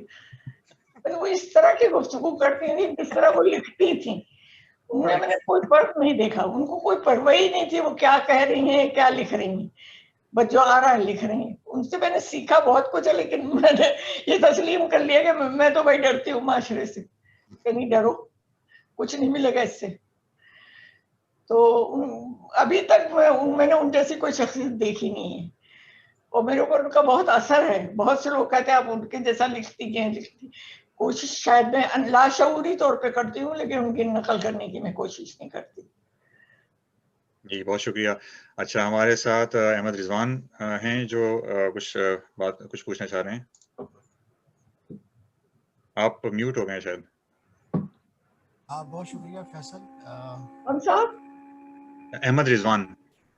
وہ اس طرح کی گفتگو کرتی تھی جس طرح وہ لکھتی تھی. میں نے کوئی فرق نہیں دیکھا، ان کو کوئی پرواہ ہی نہیں تھی وہ کیا کہہ رہی ہیں، کیا لکھ رہی ہیں. بس جو آ رہا ہے لکھ رہی ہیں. ان سے میں نے سیکھا بہت کچھ ہے، لیکن میں نے یہ تسلیم کر لیا کہ میں تو بھائی ڈرتی ہوں معاشرے سے. کہ نہیں ڈرو، کچھ نہیں ملے گا اس سے. تو ابھی تک میں نے ان جیسی کوئی شخصیت دیکھی نہیں ہے، اور میرے اوپر ان کا بہت اثر ہے. بہت سے لوگ کہتے ہیں آپ ان کے جیسا لکھتی ہیں. کوشش شاید میں لاشعوری طور پہ کرتی ہوں، لیکن ان کی نقل کرنے کی میں کوشش نہیں کرتی. جی بہت شکریہ. اچھا ہمارے ساتھ احمد رضوان ہیں جو کچھ پوچھنا چاہ رہے ہیں. آپ میوٹ ہو گئے شاید. بہت شکریہ فیصل. کون صاحب؟ احمد رضوان.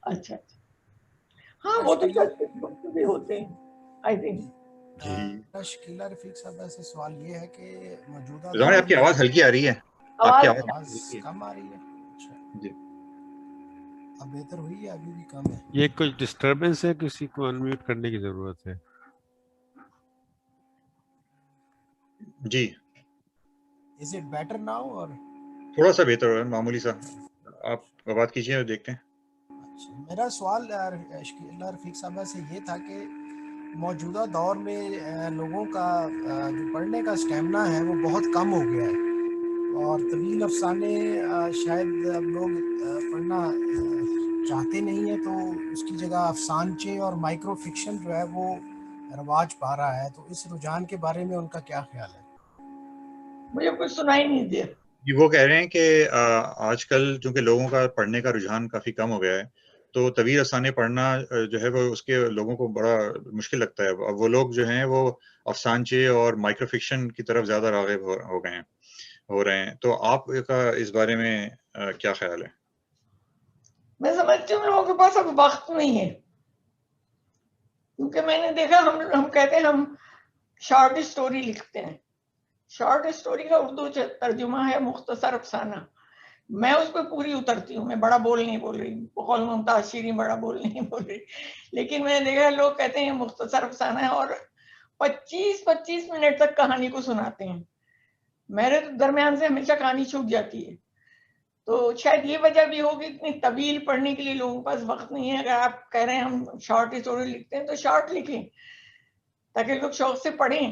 اچھا ہاں وہ تو بھی ہوتے ہیں آئی تھنک. شکیلہ رفیق صاحب سے سوال یہ ہے کہ موجودہ رضوان آپ کی آواز ہلکی آ رہی ہے. آپ کی آواز کم آ رہی ہے. جی اب بہتر ہوئی ہے؟ ابھی بھی کم ہے؟ یہ کچھ ڈسٹربنس ہے، کسی کو انمیوٹ کرنے کی ضرورت ہے. جی Is it better now or تھوڑا سا بہتر ہو، معمولی سا. آپ بات کیجیے اور دیکھتے ہیں. میرا سوال شکیلہ رفیق صاحبہ سے یہ تھا کہ موجودہ دور میں لوگوں کا جو پڑھنے کا اسٹیمنا ہے وہ بہت کم ہو گیا ہے، اور طویل افسانے شاید اب لوگ پڑھنا چاہتے نہیں ہیں، تو اس کی جگہ افسانچے اور مائکرو فکشن جو ہے وہ رواج پا رہا ہے. تو اس رجحان کے بارے میں ان کا کیا خیال ہے؟ مجھے کچھ سنائی نہیں دیا. وہ کہہ رہے ہیں کہ آج کل چونکہ لوگوں کا پڑھنے کا رجحان کافی کم ہو گیا ہے، تو طویل افسانے پڑھنا جو ہے وہ اس کے لوگوں کو بڑا مشکل لگتا ہے. اب وہ لوگ جو ہیں وہ افسانچے اور مائکرو فکشن کی طرف زیادہ راغب ہو رہے ہیں. تو آپ کا اس بارے میں کیا خیال ہے؟ میں سمجھتی ہوں لوگوں کے پاس اب وقت نہیں ہے، کیونکہ میں نے دیکھا ہم کہتے ہیں ہم شارٹ اسٹوری لکھتے ہیں. شارٹ اسٹوری کا اردو ترجمہ ہے مختصر افسانہ. میں اس پہ پوری اترتی ہوں، میں بڑا بول نہیں بول رہی، بقول ممتاز شیریں بڑا بول نہیں بول رہی، لیکن میں نے دیکھا لوگ کہتے ہیں مختصر افسانہ ہے اور 25 منٹ تک کہانی کو سناتے ہیں. میرے تو درمیان سے ہمیشہ کہانی چھوٹ جاتی ہے. تو شاید یہ وجہ بھی ہوگی اتنی طویل پڑھنے کے لیے لوگوں کے پاس وقت نہیں ہے. اگر آپ کہہ رہے ہیں ہم شارٹ اسٹوری لکھتے ہیں تو شارٹ لکھیں تاکہ لوگ شوق سے پڑھیں.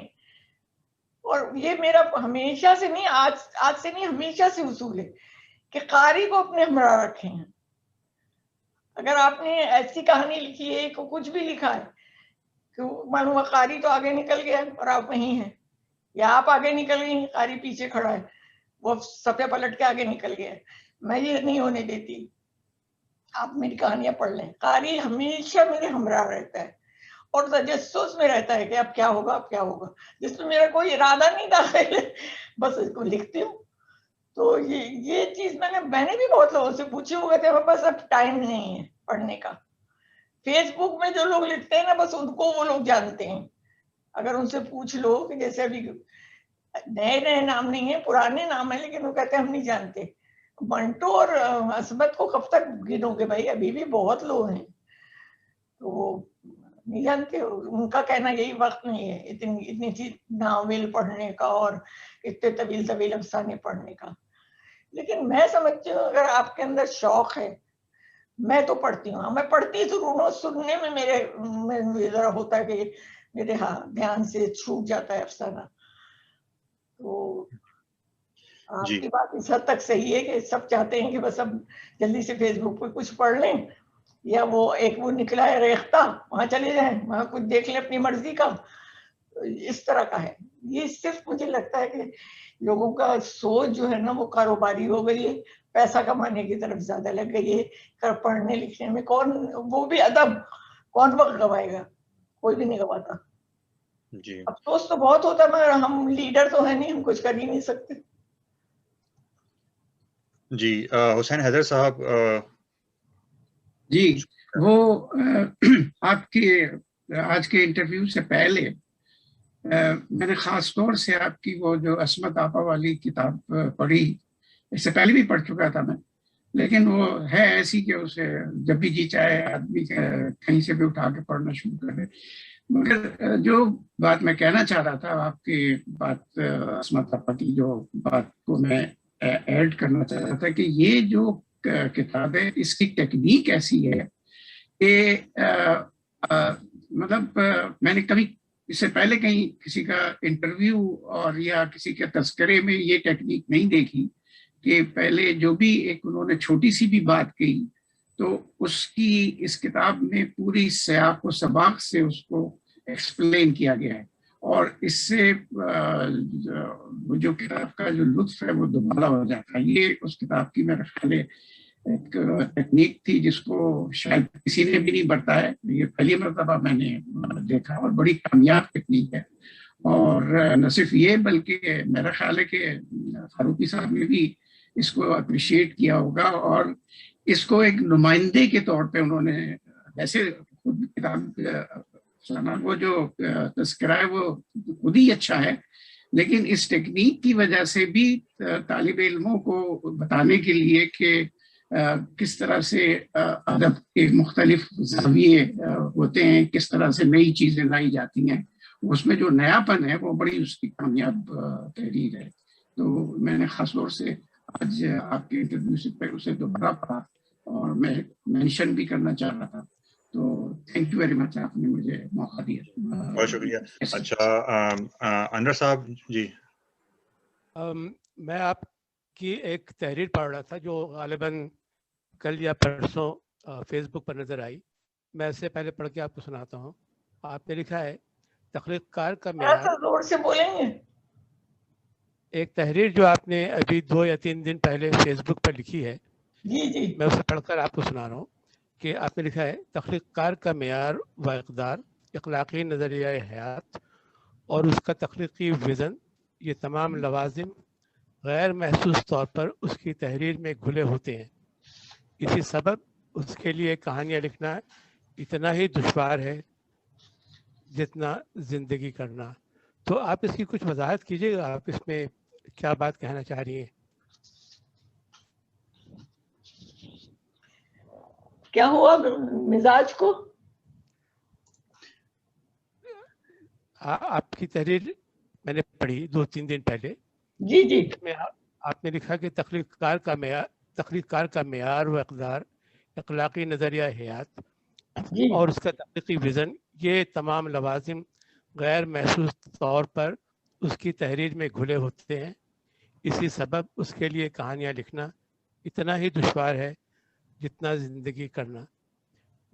اور یہ میرا ہمیشہ سے نہیں، آج سے نہیں، ہمیشہ سے اصول ہے کہ قاری کو اپنے ہمراہ رکھیں. اگر آپ نے ایسی کہانی لکھی ہے کہ کچھ بھی لکھا ہے کہ معلوم قاری تو آگے نکل گیا اور آپ وہیں ہیں، یا آپ آگے نکل گئی ہیں، قاری پیچھے کھڑا ہے، وہ صفحے پلٹ کے آگے نکل گیا ہے، میں یہ نہیں ہونے دیتی. آپ میری کہانیاں پڑھ لیں. قاری ہمیشہ میرے ہمراہ رہتا ہے اور تجسس میں رہتا ہے کہ اب کیا ہوگا، اب کیا ہوگا، جس میں میرا کوئی ارادہ نہیں تھا، بس اس کو لکھتی ہوں. تو یہ چیز میں نے بھی بہت لوگوں سے پوچھی ہوئے تھے، بس اب ٹائم نہیں ہے پڑھنے کا. فیس بک میں جو لوگ لکھتے ہیں نا، بس ان کو وہ لوگ جانتے ہیں. اگر ان سے پوچھ لو کہ جیسے ابھی نئے نام نہیں ہے، پرانے نام ہے، لیکن وہ کہتے ہیں ہم نہیں جانتے. منٹو اور عصمت کو کب تک گنو گے بھائی، ابھی بھی بہت لوگ ہیں تو وہ نہیں جانتے. ان کا کہنا یہی وقت نہیں ہے اتنی چیز ناول پڑھنے کا اور اتنے طویل افسانے پڑھنے کا. لیکن میں سمجھتی ہوں اگر آپ کے اندر شوق ہے، میں تو پڑھتی ہوں. میں پڑھتی ضرور ہوں، سننے میں میرے ذرا ہوتا ہے کہ میرے دھیان سے چھوٹ جاتا ہے افسانہ. تو آپ کی بات اس حد تک صحیح ہے کہ سب چاہتے ہیں کہ بس اب جلدی سے فیس بک پہ کچھ پڑھ لیں، یا وہ نکلا ہے ریختہ وہاں چلے جائیں، وہاں کچھ دیکھ لیں اپنی مرضی کا. اس طرح کا ہے. یہ صرف مجھے لگتا ہے کہ لوگوں کا سوچ جو ہے نا وہ کاروباری ہو گئی ہے، پیسہ کمانے کی طرف زیادہ لگ گئی ہے. پڑھنے لکھنے میں کون، وہ بھی ادب، کون وقت گوائے گا؟ کوئی بھی نہیں گواتا. افسوس تو بہت ہوتا ہے، مگر ہم لیڈر تو ہے نہیں، ہم کچھ کر ہی نہیں سکتے. جی حسین حیدر صاحب. جی وہ آپ کے آج کے انٹرویو سے پہلے میں نے خاص طور سے آپ کی وہ جو عصمت آپا والی کتاب پڑھی. اس سے پہلے بھی پڑھ چکا تھا میں، لیکن وہ ہے ایسی کہ اسے جب بھی جی چاہے آدمی کہیں سے بھی اٹھا کے پڑھنا شروع کر دے. مگر جو بات میں کہنا چاہ رہا تھا، آپ کی بات عصمت آپا کی جو بات کو میں ایڈ کرنا چاہ رہا تھا کہ یہ جو کتاب ہے اس کی ٹیکنیک ایسی ہے کہ مطلب میں نے کبھی اس سے پہلے کہیں کسی کا انٹرویو اور یا کسی کے تذکرے میں یہ ٹیکنیک نہیں دیکھی کہ پہلے جو بھی ایک انہوں نے چھوٹی سی بھی بات کہی تو اس کی اس کتاب میں پوری سیاق و سباق سے اس کو ایکسپلین کیا گیا ہے، اور اس سے جو کتاب کا جو لطف ہے وہ دوبارہ ہو جاتا ہے. یہ اس کتاب کی میرے خیال ایک ٹیکنیک تھی جس کو شاید کسی نے بھی نہیں برتایا. یہ پہلی مرتبہ میں نے دیکھا اور بڑی کامیاب ٹیکنیک ہے. اور نہ صرف یہ بلکہ میرا خیال ہے کہ فاروقی صاحب نے بھی اس کو اپریشیٹ کیا ہوگا، اور اس کو ایک نمائندے کے طور پہ انہوں نے، ویسے خود کتاب وہ جو تذکرہ ہے وہ خود ہی اچھا ہے، لیکن اس ٹیکنیک کی وجہ سے بھی طالب علموں کو بتانے کے لیے کہ کس طرح سے ادب کے مختلف زاویے ہوتے ہیں، کس طرح سے نئی چیزیں لائی جاتی ہیں، اس میں جو نیا پن ہے وہ بڑی اس کی کامیاب تحریر ہے. تو میں نے خاص طور سے آج آپ کے انٹرویو سے پہلے اسے دوبارہ پڑھا اور میں مینشن بھی کرنا چاہ رہا تھا. تو تھینک یو ویری مچ، آپ نے مجھے موقع دیا. بہت شکریہ. اچھا انور صاحب. جی میں آپ کی ایک تحریر پڑھ رہا تھا جو غالباً کل یا پرسوں فیس بک پر نظر آئی. میں اس سے پہلے پڑھ کے آپ کو سناتا ہوں. آپ نے لکھا ہے تخلیق کار کا معیار. زور سے بولیں گے. ایک تحریر جو آپ نے ابھی 2 یا 3 دن پہلے فیس بک پر لکھی ہے، جی میں اسے پڑھ کر آپ کو سنا رہا ہوں کہ آپ نے لکھا ہے تخلیق کار کا معیار و اقدار، اخلاقی نظریہ حیات اور اس کا تخلیقی وژن، یہ تمام لوازم غیر محسوس طور پر اس کی تحریر میں گھلے ہوتے ہیں. اسی سبب اس کے لیے کہانیاں لکھنا اتنا ہی دشوار ہے جتنا زندگی کرنا. تو آپ اس کی کچھ وضاحت کیجیے گا، آپ اس میں کیا بات کہنا چاہ رہی ہیں؟ کیا ہوا مزاج کو؟ آپ کی تحریر میں نے پڑھی 2-3 دن پہلے. جی اس میں آپ نے لکھا کہ تخلیق کار کا معیار و اقدار، اخلاقی نظریہ حیات اور اس کا تخلیقی وژن، یہ تمام لوازم غیر محسوس طور پر اس کی تحریر میں گھلے ہوتے ہیں. اسی سبب اس کے لیے کہانیاں لکھنا اتنا ہی دشوار ہے جتنا زندگی کرنا.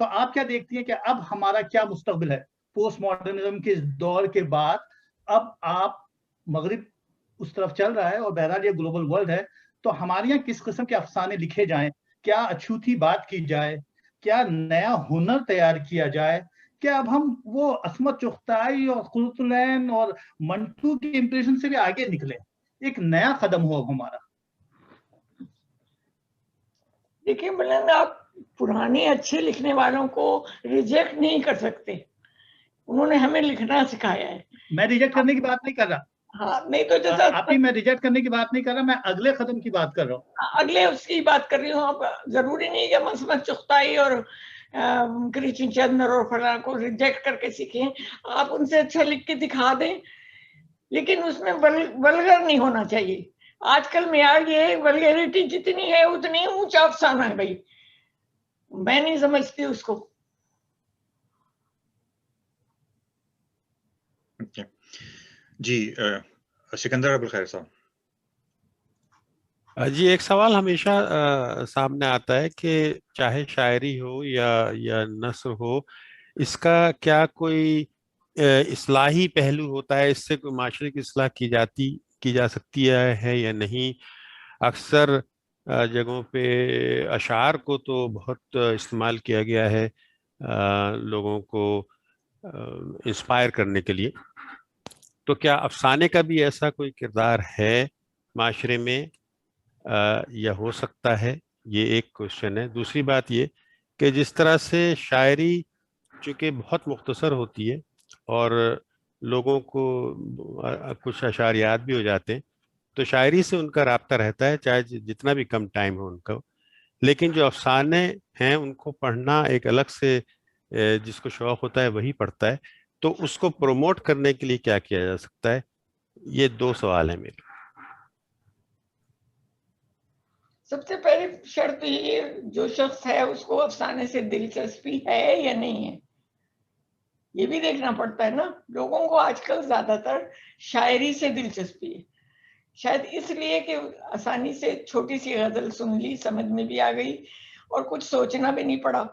تو آپ کیا دیکھتی ہیں کہ اب ہمارا کیا مستقبل ہے پوسٹ ماڈرنزم کے دور کے بعد؟ اب آپ مغرب اس طرف چل رہا ہے اور بہرحال یہ گلوبل ورلڈ ہے، تو ہمارے یہاں کس قسم کے افسانے لکھے جائیں؟ کیا اچھوتی بات کی جائے؟ کیا نیا ہنر تیار کیا جائے؟ کہ اب ہم وہ عصمت چغتائی اور قرۃ العین اور منٹو کے امپریشن سے بھی آگے نکلے، ایک نیا قدم ہو ہمارا؟ دیکھیں بلند، آپ پرانے اچھے لکھنے والوں کو ریجیکٹ نہیں کر سکتے، انہوں نے ہمیں لکھنا سکھایا ہے. میں ریجیکٹ کرنے کی بات نہیں کر رہا. ہاں نہیں تو جیسا آپ ہی، میں ریجیکٹ کرنے کی بات نہیں کر رہا، میں اگلے قدم کی بات کر رہا ہوں. اگلے اس کی بات کر رہی ہوں. اب ضروری نہیں کہ ہم عصمت چغتائی اور کرشن چندر اور فلاں کو ریجیکٹ کر کے سیکھیں. آپ ان سے اچھا لکھ کے دکھا دیں، لیکن اس میں ولگر نہیں ہونا چاہیے. آج کل معیار یہ ہے، ولگیرٹی جتنی ہے اتنی اونچا افسانہ ہے بھائی، میں نہیں سمجھتی اس کو. جی سکندر ابوالخیر صاحب. جی، ایک سوال ہمیشہ سامنے آتا ہے کہ چاہے شاعری ہو یا نثر ہو، اس کا کیا کوئی اصلاحی پہلو ہوتا ہے؟ اس سے کوئی معاشرے کی اصلاح کی جا سکتی ہے یا نہیں؟ اکثر جگہوں پہ اشعار کو تو بہت استعمال کیا گیا ہے لوگوں کو انسپائر کرنے کے لیے، تو کیا افسانے کا بھی ایسا کوئی کردار ہے معاشرے میں یا ہو سکتا ہے؟ یہ ایک کوشچن ہے. دوسری بات یہ کہ جس طرح سے شاعری چونکہ بہت مختصر ہوتی ہے اور لوگوں کو کچھ اشعار یاد بھی ہو جاتے ہیں، تو شاعری سے ان کا رابطہ رہتا ہے چاہے جتنا بھی کم ٹائم ہو ان کا. لیکن جو افسانے ہیں ان کو پڑھنا ایک الگ سے، جس کو شوق ہوتا ہے وہی پڑھتا ہے. تو اس کو پروموٹ کرنے کے لیے کیا کیا جا سکتا ہے؟ یہ دو سوال ہیں میرے. سب سے پہلی شرط یہ، جو شخص ہے اس کو افسانے سے دلچسپی ہے یا نہیں ہے، یہ بھی دیکھنا پڑتا ہے نا. لوگوں کو آج کل زیادہ تر شاعری سے دلچسپی ہے، شاید اس لیے کہ آسانی سے چھوٹی سی غزل سن لی، سمجھ میں بھی آ گئی اور کچھ سوچنا بھی نہیں پڑا.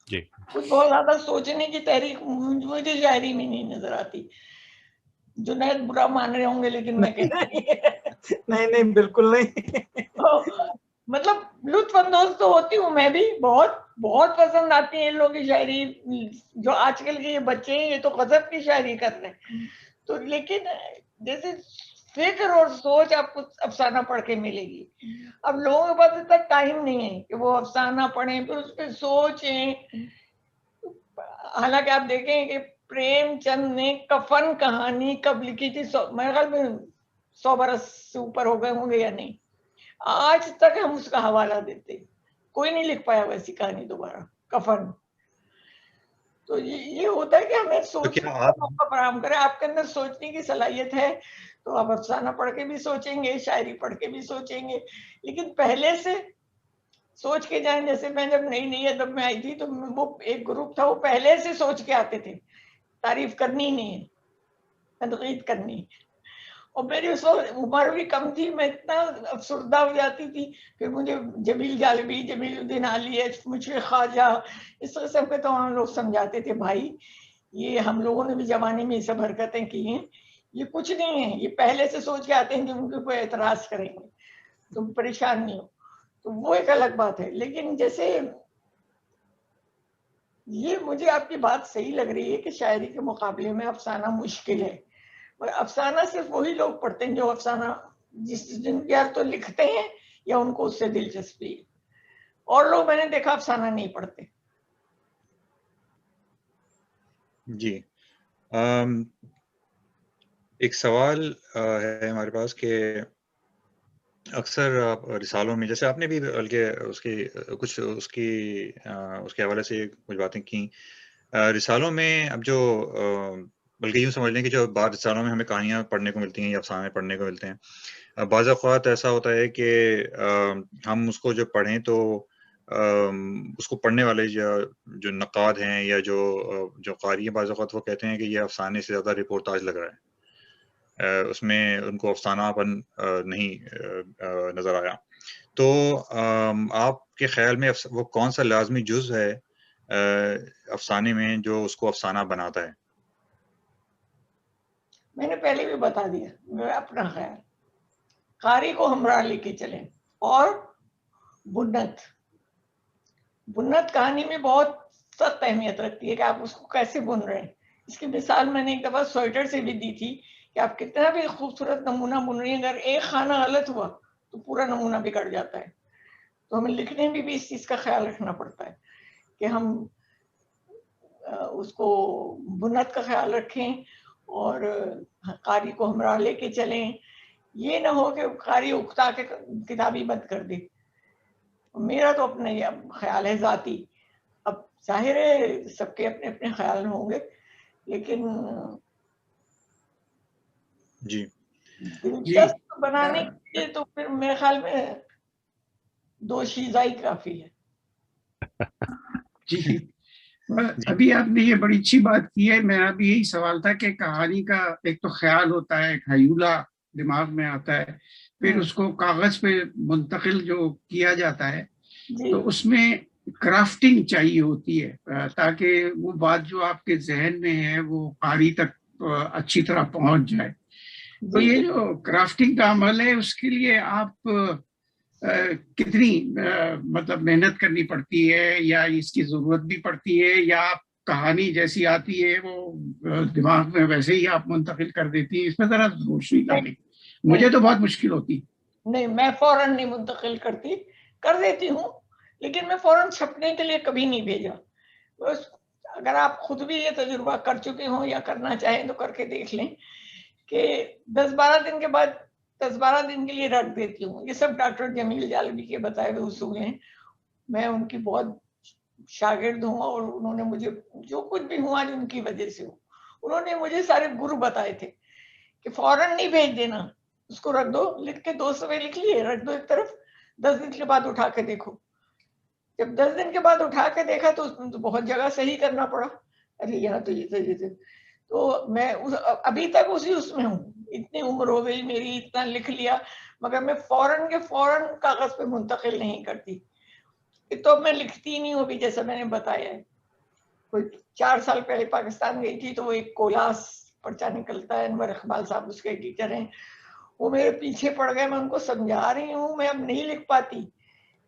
جی، کچھ بہت زیادہ سوچنے کی تحریک مجھے شاعری میں نہیں نظر آتی. جنید برا مان رہے ہوں گے لیکن میں نہیں بالکل نہیں. مطلب لطف اندوز تو ہوتی ہوں میں بھی، بہت بہت پسند آتی ہے ان لوگوں کی شاعری. جو آج کل کے یہ بچے ہیں یہ تو غضب کی شاعری کر رہے ہیں. تو لیکن جیسے فکر اور سوچ آپ کو افسانہ پڑھ کے ملے گی. اب لوگوں کے پاس اتنا ٹائم نہیں ہے کہ وہ افسانہ پڑھیں پھر اس پہ سوچیں. حالانکہ آپ دیکھیں کہ پریم چند نے کفن کہانی کب لکھی تھی، میرے خیال میں 100 برس سے اوپر ہو گئے ہوں گے یا نہیں. آج تک ہم اس کا حوالہ دیتے، کوئی نہیں لکھ پایا ویسی کہانی دوبارہ، کفن. تو یہ ہوتا ہے کہ ہمیں سوچنے کا موقع فراہم کرے. آپ کے اندر سوچنے کی صلاحیت ہے تو آپ افسانہ پڑھ کے بھی سوچیں گے، شاعری پڑھ کے بھی سوچیں گے، لیکن پہلے سے سوچ کے جائیں. جیسے میں جب نئی ادب میں آئی تھی تو وہ ایک گروپ تھا، وہ پہلے سے سوچ کے آتے تھے، تعریف کرنی نہیں ہے، تنقید کرنی. اور میری اس وقت عمر بھی کم تھی، میں اتنا افسردہ ہو جاتی تھی کہ مجھے جمیل جالبی، جمیل الدین عالیہ، مشفق خواجہ، اس قسم کے تمام لوگ سمجھاتے تھے بھائی یہ ہم لوگوں نے بھی زمانے میں یہ سب حرکتیں کی ہیں، یہ کچھ نہیں ہے، یہ پہلے سے سوچ کے آتے ہیں کہ ان کے کوئی اعتراض کریں گے، تم پریشان نہیں ہو. تو وہ ایک الگ بات ہے. لیکن جیسے یہ مجھے آپ کی بات صحیح لگ رہی ہے کہ شاعری کے مقابلے میں افسانہ مشکل ہے. اور افسانہ صرف وہی لوگ پڑھتے ہیں جو افسانہ جن یا تو لکھتے ہیں یا ان کو اس سے دلچسپی ہے. اور لوگ میں نے دیکھا افسانہ نہیں پڑھتے. جی، ایک سوال ہے ہمارے پاس کہ اکثر رسالوں میں، جیسے آپ نے بھی بلکہ اس کے حوالے سے کچھ باتیں کی، رسالوں میں اب جو بلکہ یوں سمجھ لیں کہ جو بعض رسالوں میں ہمیں کہانیاں پڑھنے کو ملتی ہیں یا افسانے پڑھنے کو ملتے ہیں، بعض اوقات ایسا ہوتا ہے کہ ہم اس کو جو پڑھیں تو اس کو پڑھنے والے جو نقاد ہیں یا جو قاری ہیں، بعض اوقات وہ کہتے ہیں کہ یہ افسانے سے زیادہ رپورتاج لگ رہا ہے، اس میں ان کو افسانہ پن نہیں نظر آیا. تو آپ کے خیال میں وہ کون سا لازمی جز ہے افسانے میں جو اس کو افسانہ بناتا ہے؟ میں نے پہلے بھی بتا دیا میرا اپنا خیال، قاری کو ہمراہ لے کے چلیں، اور بنت کہانی میں بہت سخت اہمیت رکھتی ہے کہ آپ اس کو کیسے بن رہے ہیں. اس کی مثال میں نے ایک دفعہ سویٹر سے بھی دی تھی کہ آپ کتنا بھی خوبصورت نمونہ بن رہی ہیں، اگر ایک خانہ غلط ہوا تو پورا نمونہ بگڑ جاتا ہے. تو ہمیں لکھنے میں بھی اس چیز کا خیال رکھنا پڑتا ہے کہ ہم اس کو بنت کا خیال رکھیں اور قاری کو ہمراہ لے کے چلیں. یہ نہ ہو کہ قاری اکتا کے کتاب ہی بند کر دے. میرا تو اپنا یہ خیال ہے ذاتی، اب ظاہر ہے سب کے اپنے اپنے خیال ہوں گے، لیکن جی دلچسپ بنانے کے لیے تو پھر میرے خیال میں دوشیزہ ہی کافی ہے. جی ابھی آپ نے یہ بڑی اچھی بات کی ہے. میرا بھی یہی سوال تھا کہ کہانی کا ایک تو خیال ہوتا ہے، ایک ہیولہ دماغ میں آتا ہے، پھر اس کو کاغذ پہ منتقل جو کیا جاتا ہے تو اس میں کرافٹنگ چاہیے ہوتی ہے تاکہ وہ بات جو آپ کے ذہن میں ہے وہ قاری تک اچھی طرح پہنچ جائے. تو یہ جو کرافٹنگ کا عمل ہے اس کے لیے آپ کتنی مطلب محنت کرنی پڑتی ہے، یا اس کی ضرورت بھی پڑتی ہے، یا آپ کہانی جیسی آتی ہے وہ دماغ میں ویسے ہی آپ منتقل کر دیتی ہیں؟ اس میں ذرا روشنی ڈالیں، مجھے تو بہت مشکل ہوتی. نہیں، میں فوراً نہیں منتقل کرتی، کر دیتی ہوں، لیکن میں فوراً چھپنے کے لیے کبھی نہیں بھیجا. بس اگر آپ خود بھی یہ تجربہ کر چکے ہوں یا کرنا چاہیں تو کر کے دیکھ لیں کہ 10-12 دن کے بعد 10-12 دن کے لیے رکھ دیتی ہوں. یہ سب ڈاکٹر جمیل جالبی کے بتائے ہوئے اصول ہیں. میں ان کی بہت شاگرد ہوں اور انہوں نے مجھے جو کچھ بھی ہوا جو ان کی وجہ سے ہو، انہوں نے مجھے سارے گرو بتائے تھے کہ فوراً نہیں بھیج دینا، اس کو رکھ دو، لکھ کے 2 صفحے لکھ لیے رکھ دو ایک طرف، 10 دن کے بعد اٹھا کے دیکھو. جب 10 دن کے بعد اٹھا کے دیکھا تو اس میں تو بہت جگہ صحیح کرنا پڑا. ارے یہاں تو یہ تو میں ابھی تک اس میں ہوں. اتنی عمر ہو گئی میری، اتنا لکھ لیا، مگر میں فوراً کے فوراً کاغذ پہ منتقل نہیں کرتی. تو میں لکھتی نہیں ہوں. ابھی جیسا میں نے بتایا ہے، کوئی 4 سال پہلے پاکستان گئی تھی تو وہ ایک کولاس پرچہ نکلتا ہے، انور اقبال صاحب اس کے ٹیچر ہیں، وہ میرے پیچھے پڑ گئے. میں ان کو سمجھا رہی ہوں میں اب نہیں لکھ پاتی،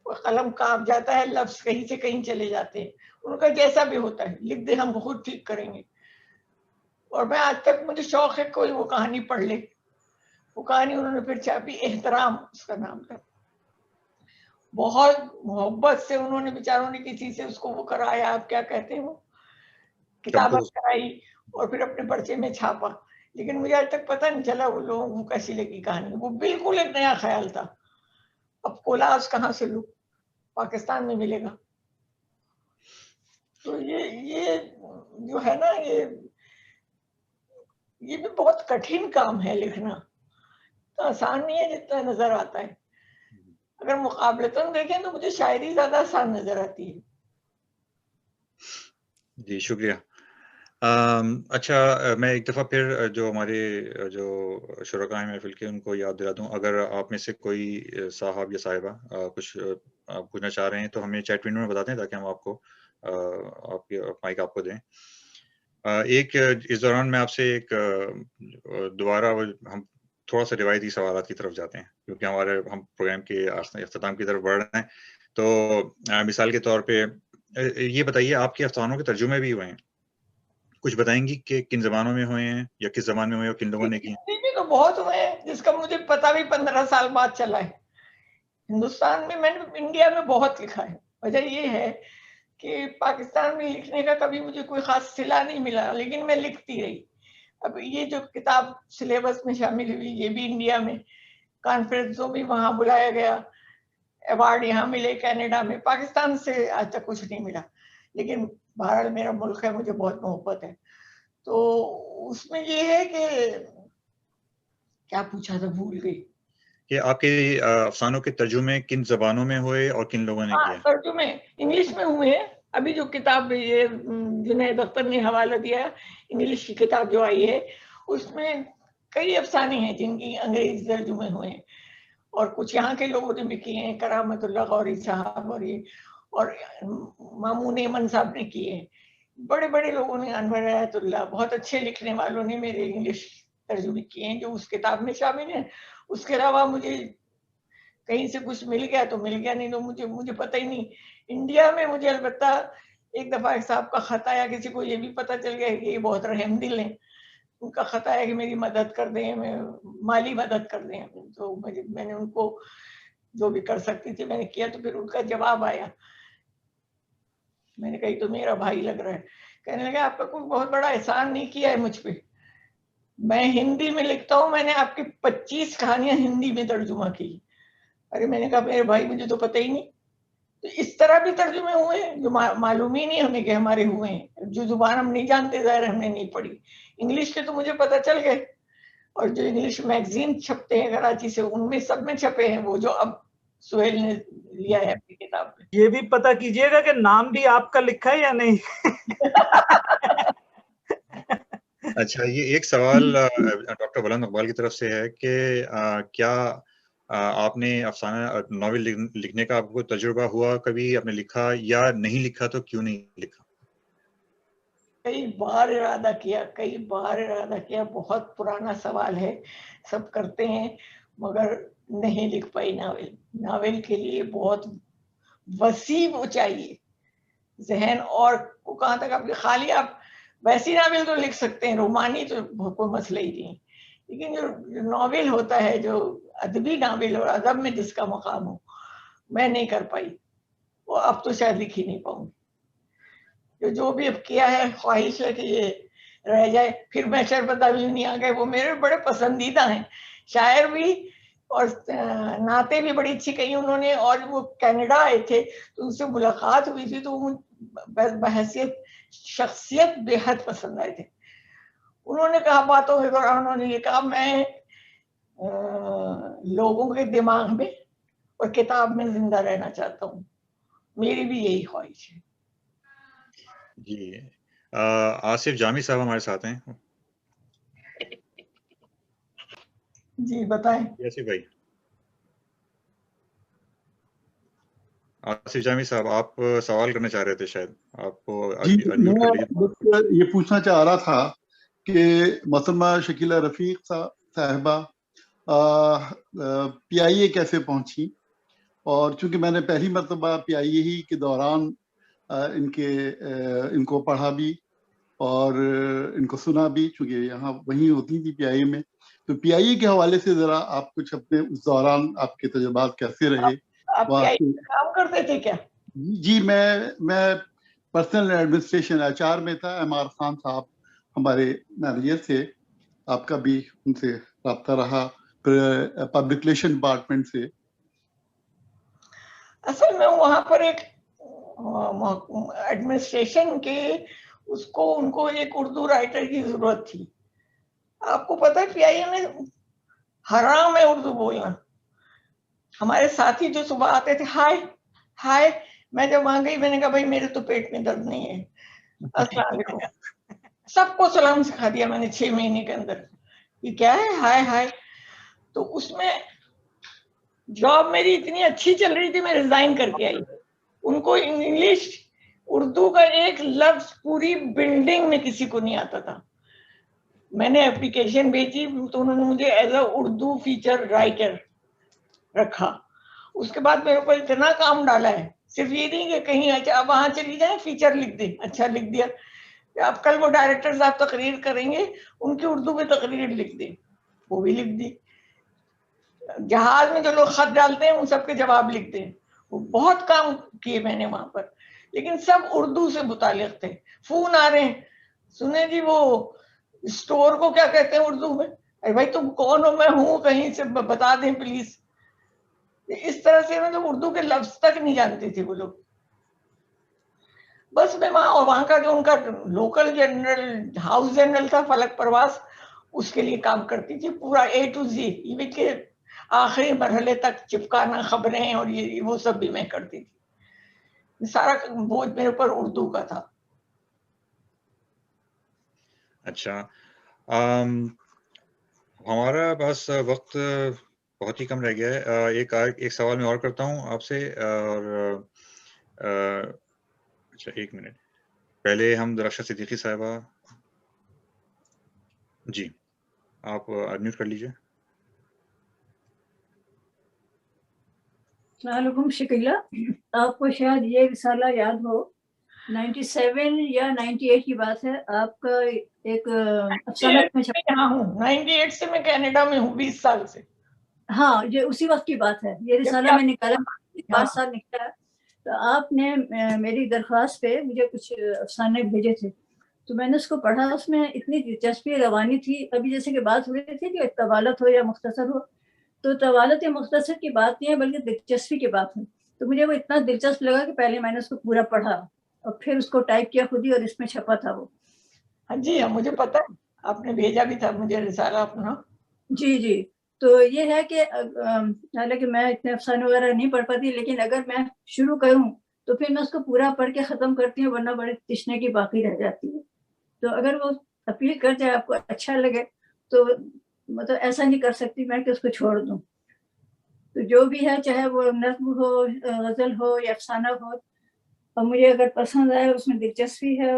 وہ قلم کانپ جاتا ہے، لفظ کہیں سے کہیں چلے جاتے ہیں. ان کا جیسا بھی ہوتا ہے لکھ دے، ہم خود ٹھیک کریں گے. اور میں آج تک مجھے شوق ہے کوئی وہ کہانی پڑھ لے. وہ کہانی انہوں نے پھر چھاپی، احترام اس کا نام تھا. بہت محبت سے انہوں نے بیچاروں نے کسی سے اس کو وہ کرایا، آپ کیا کہتے ہیں وہ کتابت کرائی، اور پھر اپنے پرچے میں چھاپا. لیکن مجھے آج تک پتہ نہیں چلا وہ لوگوں کو کیسی لگی کہانی. وہ بالکل ایک نیا خیال تھا. اب کولاس کہاں سے لوں، پاکستان میں ملے گا؟ تو یہ جو ہے نا یہ بھی بہت کٹھن کام ہے لکھنا، تو آسان نہیں ہے جتنا نظر آتا ہے. اگر مقابلتاً دیکھیں تو مجھے شاعری زیادہ آسان نظر آتی ہے. جی شکریہ. اچھا میں ایک دفعہ پھر جو ہمارے جو شرکاء ہیں محفل کے ان کو یاد دلا دوں، اگر آپ میں سے کوئی صاحب یا صاحبہ کچھ پوچھنا چاہ رہے ہیں تو ہمیں چیٹ ونڈو میں بتا دیں تاکہ ہم آپ کو آپ کے مائک آپ کو دیں. ایک اس دوران میں آپ سے ایک دوبارہ ہم تھوڑا سا روایتی سوالات کی طرف جاتے ہیں کیونکہ ہم پروگرام کے اختتام کی طرف بڑھ رہے ہیں. تو مثال کے طور پہ یہ بتائیے آپ کے افسانوں کے ترجمے بھی ہوئے ہیں، کچھ بتائیں گی کہ کن زبانوں میں ہوئے ہیں یا کس زبان میں ہوئے اور کن لوگوں نے کی؟ تو بہت ہوئے ہیں جس کا مجھے پتہ بھی 15 سال بعد چلا ہے. ہندوستان میں نے انڈیا میں بہت لکھا ہے. وجہ یہ ہے کہ پاکستان میں لکھنے کا کبھی مجھے کوئی خاص صلہ نہیں ملا، لیکن میں لکھتی رہی. اب یہ جو کتاب سلیبس میں شامل ہوئی یہ بھی انڈیا میں، کانفرنسوں بھی وہاں بلایا گیا، ایوارڈ یہاں ملے کینیڈا میں. پاکستان سے آج تک کچھ نہیں ملا، لیکن بہرحال میرا ملک ہے، مجھے بہت محبت ہے. تو اس میں یہ ہے کہ کیا پوچھا تھا بھول گئی کہ آپ کے افسانوں کے ترجمے کن زبانوں میں ہوئے اور کن لوگوں نے کیے؟ ترجمے انگلش میں ہوئے ہیں. ابھی جو کتاب یہ جنید اختر نے حوالہ دیا انگلش کی کتاب جو آئی ہے، اس میں کئی افسانے ہیں جن کی انگریزی ترجمے ہوئے ہیں. اور کچھ یہاں کے لوگوں نے بھی کیے ہیں, کرامت اللہ غوری صاحب اور مامون ایمن صاحب نے کیے ہیں, بڑے بڑے لوگوں نے, انور عنایت اللہ, بہت اچھے لکھنے والوں نے میرے انگلش ترجمے کیے ہیں جو اس کتاب میں شامل ہیں. اس کے علاوہ مجھے کہیں سے کچھ مل گیا تو مل گیا, نہیں تو مجھے پتہ ہی نہیں. انڈیا میں مجھے البتہ ایک دفعہ ایک صاحب کا خط آیا, کسی کو یہ بھی پتہ چل گیا کہ یہ بہت رحم دل ہیں, ان کا خط آیا کہ میری مدد کر دیں, مالی مدد کر دیں. تو میں نے ان کو جو بھی کر سکتی تھی میں نے کیا. تو پھر ان کا جواب آیا, میں نے کہی تو میرا بھائی لگ رہا ہے. کہنے لگا آپ کا کوئی بہت بڑا احسان نہیں کیا ہے مجھ پہ, میں ہندی میں لکھتا ہوں, میں نے آپ کی 25 کہانیاں ہندی میں ترجمہ کی. ارے میں نے کہا میرے بھائی مجھے تو پتہ ہی نہیں. تو اس طرح بھی ترجمے ہوئے ہیں جو معلوم ہی نہیں ہمیں کہ ہمارے ہوئے ہیں, جو زبان ہم نہیں جانتے, ظاہر ہم نے نہیں پڑھی. انگلش کے تو مجھے پتہ چل گئے, اور جو انگلش میگزین چھپتے ہیں کراچی سے ان میں سب میں چھپے ہیں, وہ جو اب سہیل نے لیا ہے اپنی کتاب میں. یہ بھی پتہ کیجئے گا کہ نام بھی آپ کا لکھا ہے یا نہیں. اچھا, یہ ایک سوال ڈاکٹر بلند اقبال کی طرف سے ہے کہ کیا آپ نے افسانہ ناول لکھنے کا آپ کو تجربہ ہوا کبھی, آپ نے لکھا یا نہیں لکھا تو کیوں نہیں لکھا؟ کئی بار ارادہ کیا, بہت پرانا سوال ہے, سب کرتے ہیں مگر نہیں لکھ پائی ناول. ناول کے لیے بہت وسیع وہ چاہیے ذہن, اور کو کہاں تک آپ خالی آپ ویسی ناول تو لکھ سکتے ہیں, رومانی تو کوئی مسئلہ ہی نہیں, لیکن جو ناول ہوتا ہے, جو ادبی ناول اور ادب میں جس کا مقام ہو, میں نہیں کر پائی. وہ اب تو شاید لکھ ہی نہیں پاؤں. جو بھی اب کیا ہے خواہش ہے کہ یہ رہ جائے. پھر میں شربت بھی آ گئے, وہ میرے بڑے پسندیدہ ہیں, شاعر بھی اور نعتیں بھی بڑی اچھی کہی انہوں نے. اور وہ کینیڈا آئے تھے تو ان سے ملاقات ہوئی تھی, تو بحیثیت شخصیت بے حد پسند آئے تھے. انہوں نے کہا باتوں کے دوران انہوں نے یہ کہا, میں لوگوں کے دماغ میں اور کتاب میں زندہ رہنا چاہتا ہوں. میری بھی یہی خواہش ہے. جی, آصف جامی صاحب ہمارے ساتھ ہیں. جی بتائیں. آصف بھائی, آصف جامی صاحب آپ سوال کرنا چاہ رہے تھے شاید, آپ کو جی انمیوٹ کر لیجیے. میں یہ پوچھنا چاہ رہا تھا کہ محترمہ شکیلہ رفیق صاحبہ پی آئی اے کیسے پہنچی, اور چونکہ میں نے پہلی مرتبہ پی آئی اے ہی کے دوران ان کو پڑھا بھی اور ان کو سنا بھی, چونکہ یہاں وہیں ہوتی تھی پی آئی اے میں, تو پی آئی اے کے حوالے سے ذرا آپ کچھ اپنے اس دوران آپ کے تجربات کیسے رہے. آپ کام کرتے تھے کیا؟ جی میں پرسنل ایڈمنسٹریشن HR میں تھا. ایم آر خان صاحب ہمارے مینیجر تھے, آپ کا بھی ان سے رابطہ رہا پبلک ریلیشن ڈپارٹمنٹ سے. اصل میں وہاں پر ایک ایڈمنسٹریشن کے ان کو ایک اردو رائٹر کی ضرورت تھی. آپ کو پتہ ہے پی آئی اے میں حرام ہے اردو بولنا. ہمارے ساتھی جو صبح آتے تھے, ہائے, میں جب وہاں گئی میں نے کہا بھائی میرے تو پیٹ میں درد نہیں ہے, السلام علیکم. سب کو سلام سکھا دیا میں نے 6 مہینے کے اندر. یہ کیا ہے ہائے. تو اس میں جاب میری اتنی اچھی چل رہی تھی, میں ریزائن کر کے آئی. ان کو انگلش اردو کا ایک لفظ پوری بلڈنگ میں کسی کو نہیں آتا تھا. میں نے اپلیکیشن بھیجی تو انہوں نے مجھے as a Urdu feature writer رکھا. اس کے بعد میرے اوپر اتنا کام ڈالا ہے, صرف یہ نہیں کہ کہیں اچھا وہاں چلی جائیں فیچر لکھ دیں, اچھا لکھ دیا. اب کل وہ ڈائریکٹر صاحب تقریر کریں گے, ان کی اردو میں تقریر لکھ دیں, وہ بھی لکھ دی. جہاز میں جو لوگ خط ڈالتے ہیں ان سب کے جواب لکھتے ہیں. بہت کام کیے میں نے وہاں پر, لیکن سب اردو سے متعلق تھے. فون آ رہے ہیں, سنیں جی وہ اسٹور کو کیا کہتے ہیں اردو میں؟ ارے بھائی تم کون ہو, میں ہوں, کہیں سے بتا دیں پلیز. اس طرح سے مطلب اردو کے لفظ تک نہیں جانتے تھے وہ لوگ. بس میں وہاں کا جو ان کا لوکل جنرل ہاؤس جنرل تھا فلک پرواز, اس کے لیے کام کرتی تھی پورا A to Z, ایون کہ آخری مرحلے تک چپکانا خبریں اور یہ وہ سب بھی میں کرتی تھی. سارا بوجھ میرے اوپر اردو کا تھا. اچھا, ہمارا بس وقت بہت ہی کم رہ گیا ہے. ایک سوال میں اور کرتا ہوں آپ سے. اور اچھا ایک منٹ پہلے ہم درخشا صدیقی صاحبہ, جی آپ انمیوٹ کر لیجئے. السلام علیکم شکیلہ, آپ کو شاید یہ رسالہ یاد ہو, 97 یا 98 کی بات ہے. آپ کا ایک افسانہ میں یہاں ہوں, 98 سے میں کینیڈا میں ہوں, 20 سال سے. ہاں یہ اسی وقت کی بات ہے. یہ رسالہ میں نکالا 5 سال نکلا. تو آپ نے میری درخواست پہ مجھے کچھ افسانے بھیجے تھے, تو میں نے اس کو پڑھا. اس میں اتنی دلچسپی روانی تھی. ابھی جیسے کہ بات ہو رہی تھی کہ طوالت ہو یا مختصر ہو, تو طوالت یا مختصر کی بات نہیں ہے بلکہ دلچسپی کی بات ہے. تو مجھے وہ اتنا دلچسپ لگا کہ پہلے میں نے اس کو پورا پڑھا اور پھر اس کو ٹائپ کیا خود ہی, اور اس میں چھپا تھا وہ. ہاں جی ہاں, مجھے پتا ہے, آپ نے بھیجا بھی تھا مجھے رسالہ اپنا. جی جی. تو یہ ہے کہ حالانکہ میں اتنے افسانے وغیرہ نہیں پڑھ پاتی, لیکن اگر میں شروع کروں تو پھر میں اس کو پورا پڑھ کے ختم کرتی ہوں, ورنہ بڑے تشنے کی باقی رہ جاتی ہے. تو اگر وہ اپیل کر جائے, آپ کو اچھا لگے, تو مطلب ایسا نہیں کر سکتی میں کہ اس کو چھوڑ دوں. تو جو بھی ہے, چاہے وہ نظم ہو, غزل ہو یا افسانہ ہو, اور مجھے اگر پسند آئے, اس میں دلچسپی ہے,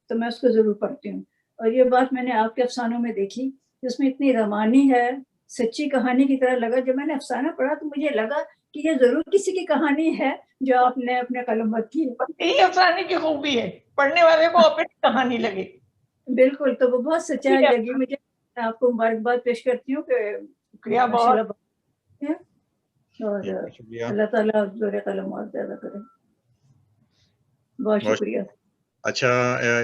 تو میں اس کو ضرور پڑھتی ہوں. اور یہ بات میں نے آپ کے افسانوں میں دیکھی, اس میں اتنی روانی ہے, سچی کہانی کی طرح لگا. جب میں نے افسانہ پڑھا تو مجھے لگا کہ یہ ضرور کسی کی کہانی ہے جو آپ نے اپنے قلم میں کی. یہی افسانے کی خوبی ہے, پڑھنے والے کو اپنی کہانی لگے. بالکل, تو وہ بہت سچائی لگی مجھے. میں آپ کو مبارکباد پیش کرتی ہوں کہ اور اللہ تعالیٰ زور قلم اور زیادہ کرے. بہت شکریہ. اچھا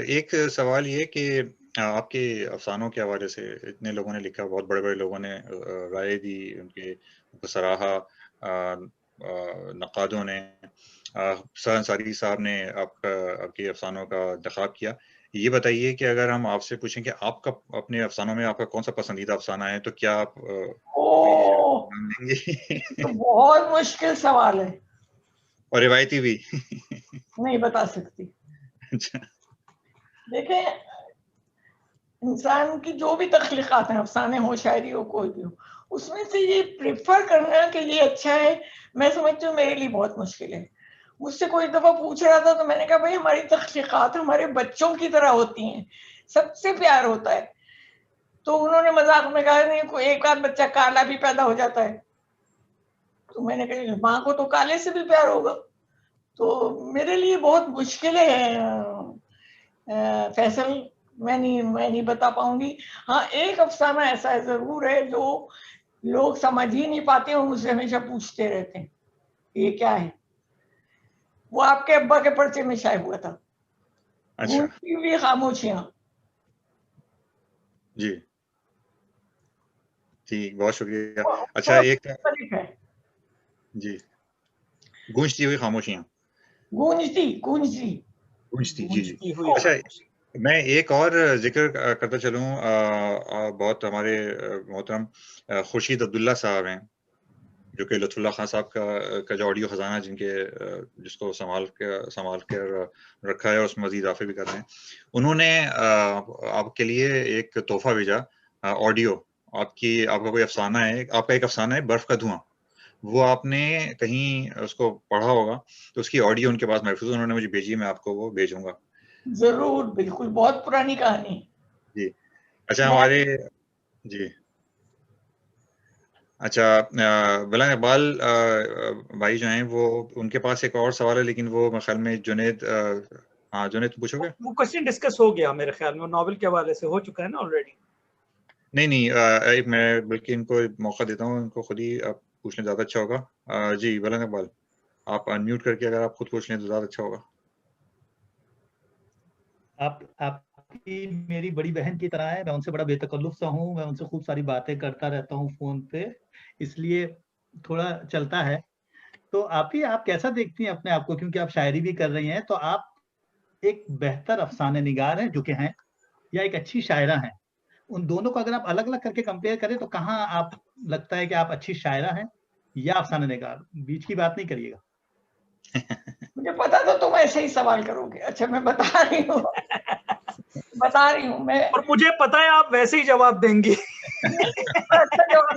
ایک سوال یہ کہ آپ کے افسانوں کے حوالے سے اتنے لوگوں نے لکھا, بہت بڑے بڑے لوگوں نے رائے دی, ان کے سراہا, نقادوں نے, سہر انصاری صاحب نے آپ کے افسانوں کا انتخاب کیا. یہ بتائیے کہ اگر ہم آپ سے پوچھیں کہ آپ کا اپنے افسانوں میں آپ کا کون سا پسندیدہ افسانہ ہے, تو کیا آپ نام دیں گے؟ بہت مشکل سوال ہے, اور روایتی بھی نہیں بتا سکتی. دیکھیں, انسان کی جو بھی تخلیقات ہیں, افسانے ہو, شاعری ہو, کوئی بھی ہو, اس میں سے یہ پریفر کرنا کہ یہ اچھا ہے, میں سمجھتی ہوں میرے لیے بہت مشکل ہے. مجھ سے کوئی دفعہ پوچھ رہا تھا تو میں نے کہا بھائی ہماری تخلیقات ہمارے بچوں کی طرح ہوتی ہیں, سب سے پیار ہوتا ہے. تو انہوں نے مذاق میں کہا نہیں, کوئی ایک آدھ بچہ کالا بھی پیدا ہو جاتا ہے. تو میں نے کہا ماں کو تو کالے سے بھی پیار ہوگا. تو میرے لیے بہت مشکل ہے فیصل, میں نہیں بتا پاؤں گی. ہاں ایک افسانہ ایسا ہے ضرور ہے جو لوگ سمجھ ہی نہیں پاتے اور مجھ سے ہمیشہ پوچھتے رہتے ہیں یہ کیا ہے. وہ آپ کے ابا کے پرچے میں شائع ہوا تھا, گونجتی ہوئی خاموشیاں. جی ٹھیک, بہت شکریہ. اچھا ایک جی, گونجتی ہوئی خاموشیاں, گونجتی جی جی. اچھا میں ایک اور ذکر کرتا چلوں, بہت ہمارے محترم خورشید عبداللہ صاحب ہیں, جو کہ لطف اللہ خان صاحب کا جو آڈیو خزانہ جس کو سنبھال کر رکھا ہے, اور اس میں مزید اضافے بھی کر رہے ہیں. انہوں نے آپ کے لیے ایک تحفہ بھیجا, آڈیو. آپ کا کوئی افسانہ ہے, آپ کا ایک افسانہ ہے برف کا دھواں, وہ آپ نے کہیں اس کو پڑھا ہوگا, تو اس کی آڈیو ان کے پاس محفوظ, انہوں نے مجھے بھیجی, میں آپ کو وہ بھیجوں گا. ضرور, بالکل, بہت پرانی کہانی. جی اچھا ہمارے جی اچھا بلند اقبال بھائی جو ہیں, وہ ان کے پاس ایک اور سوال ہے, لیکن وہ میرے خیال میں جنید, ہاں جنید پوچھو گے. وہ کوسچن ڈسکس ہو گیا میرے خیال میں, ناول کے حوالے سے ہو چکا ہے نا آلریڈی. نہیں میں بلکہ ان کو موقع دیتا ہوں, ان کو خود ہی آپ پوچھنے زیادہ اچھا ہوگا. جی بلند اقبال, آپ انمیوٹ کر کے اگر آپ خود پوچھ لیں تو زیادہ اچھا ہوگا. آپ کی میری بڑی بہن کی طرح ہے, میں ان سے بڑا بے تکلف سا ہوں, میں ان سے خوب ساری باتیں کرتا رہتا ہوں فون پہ, اس لیے تھوڑا چلتا ہے. تو آپ کیسا دیکھتی ہیں اپنے آپ کو, کیونکہ آپ شاعری بھی کر رہی ہیں, تو آپ ایک بہتر افسانے نگار ہیں جو کہ ہیں, یا ایک اچھی شاعرہ ہیں؟ ان دونوں کو اگر آپ الگ الگ کر کے کمپیئر کریں تو کہاں آپ لگتا ہے کہ آپ اچھی شاعرہ ہیں یا افسانے نگار؟ بیچ کی بات نہیں کریے گا. مجھے پتا تھا تم ایسے ہی سوال کرو گے. اچھا میں بتا رہی ہوں میں, اور مجھے پتا ہے آپ ویسے ہی جواب دیں گے. اچھا جواب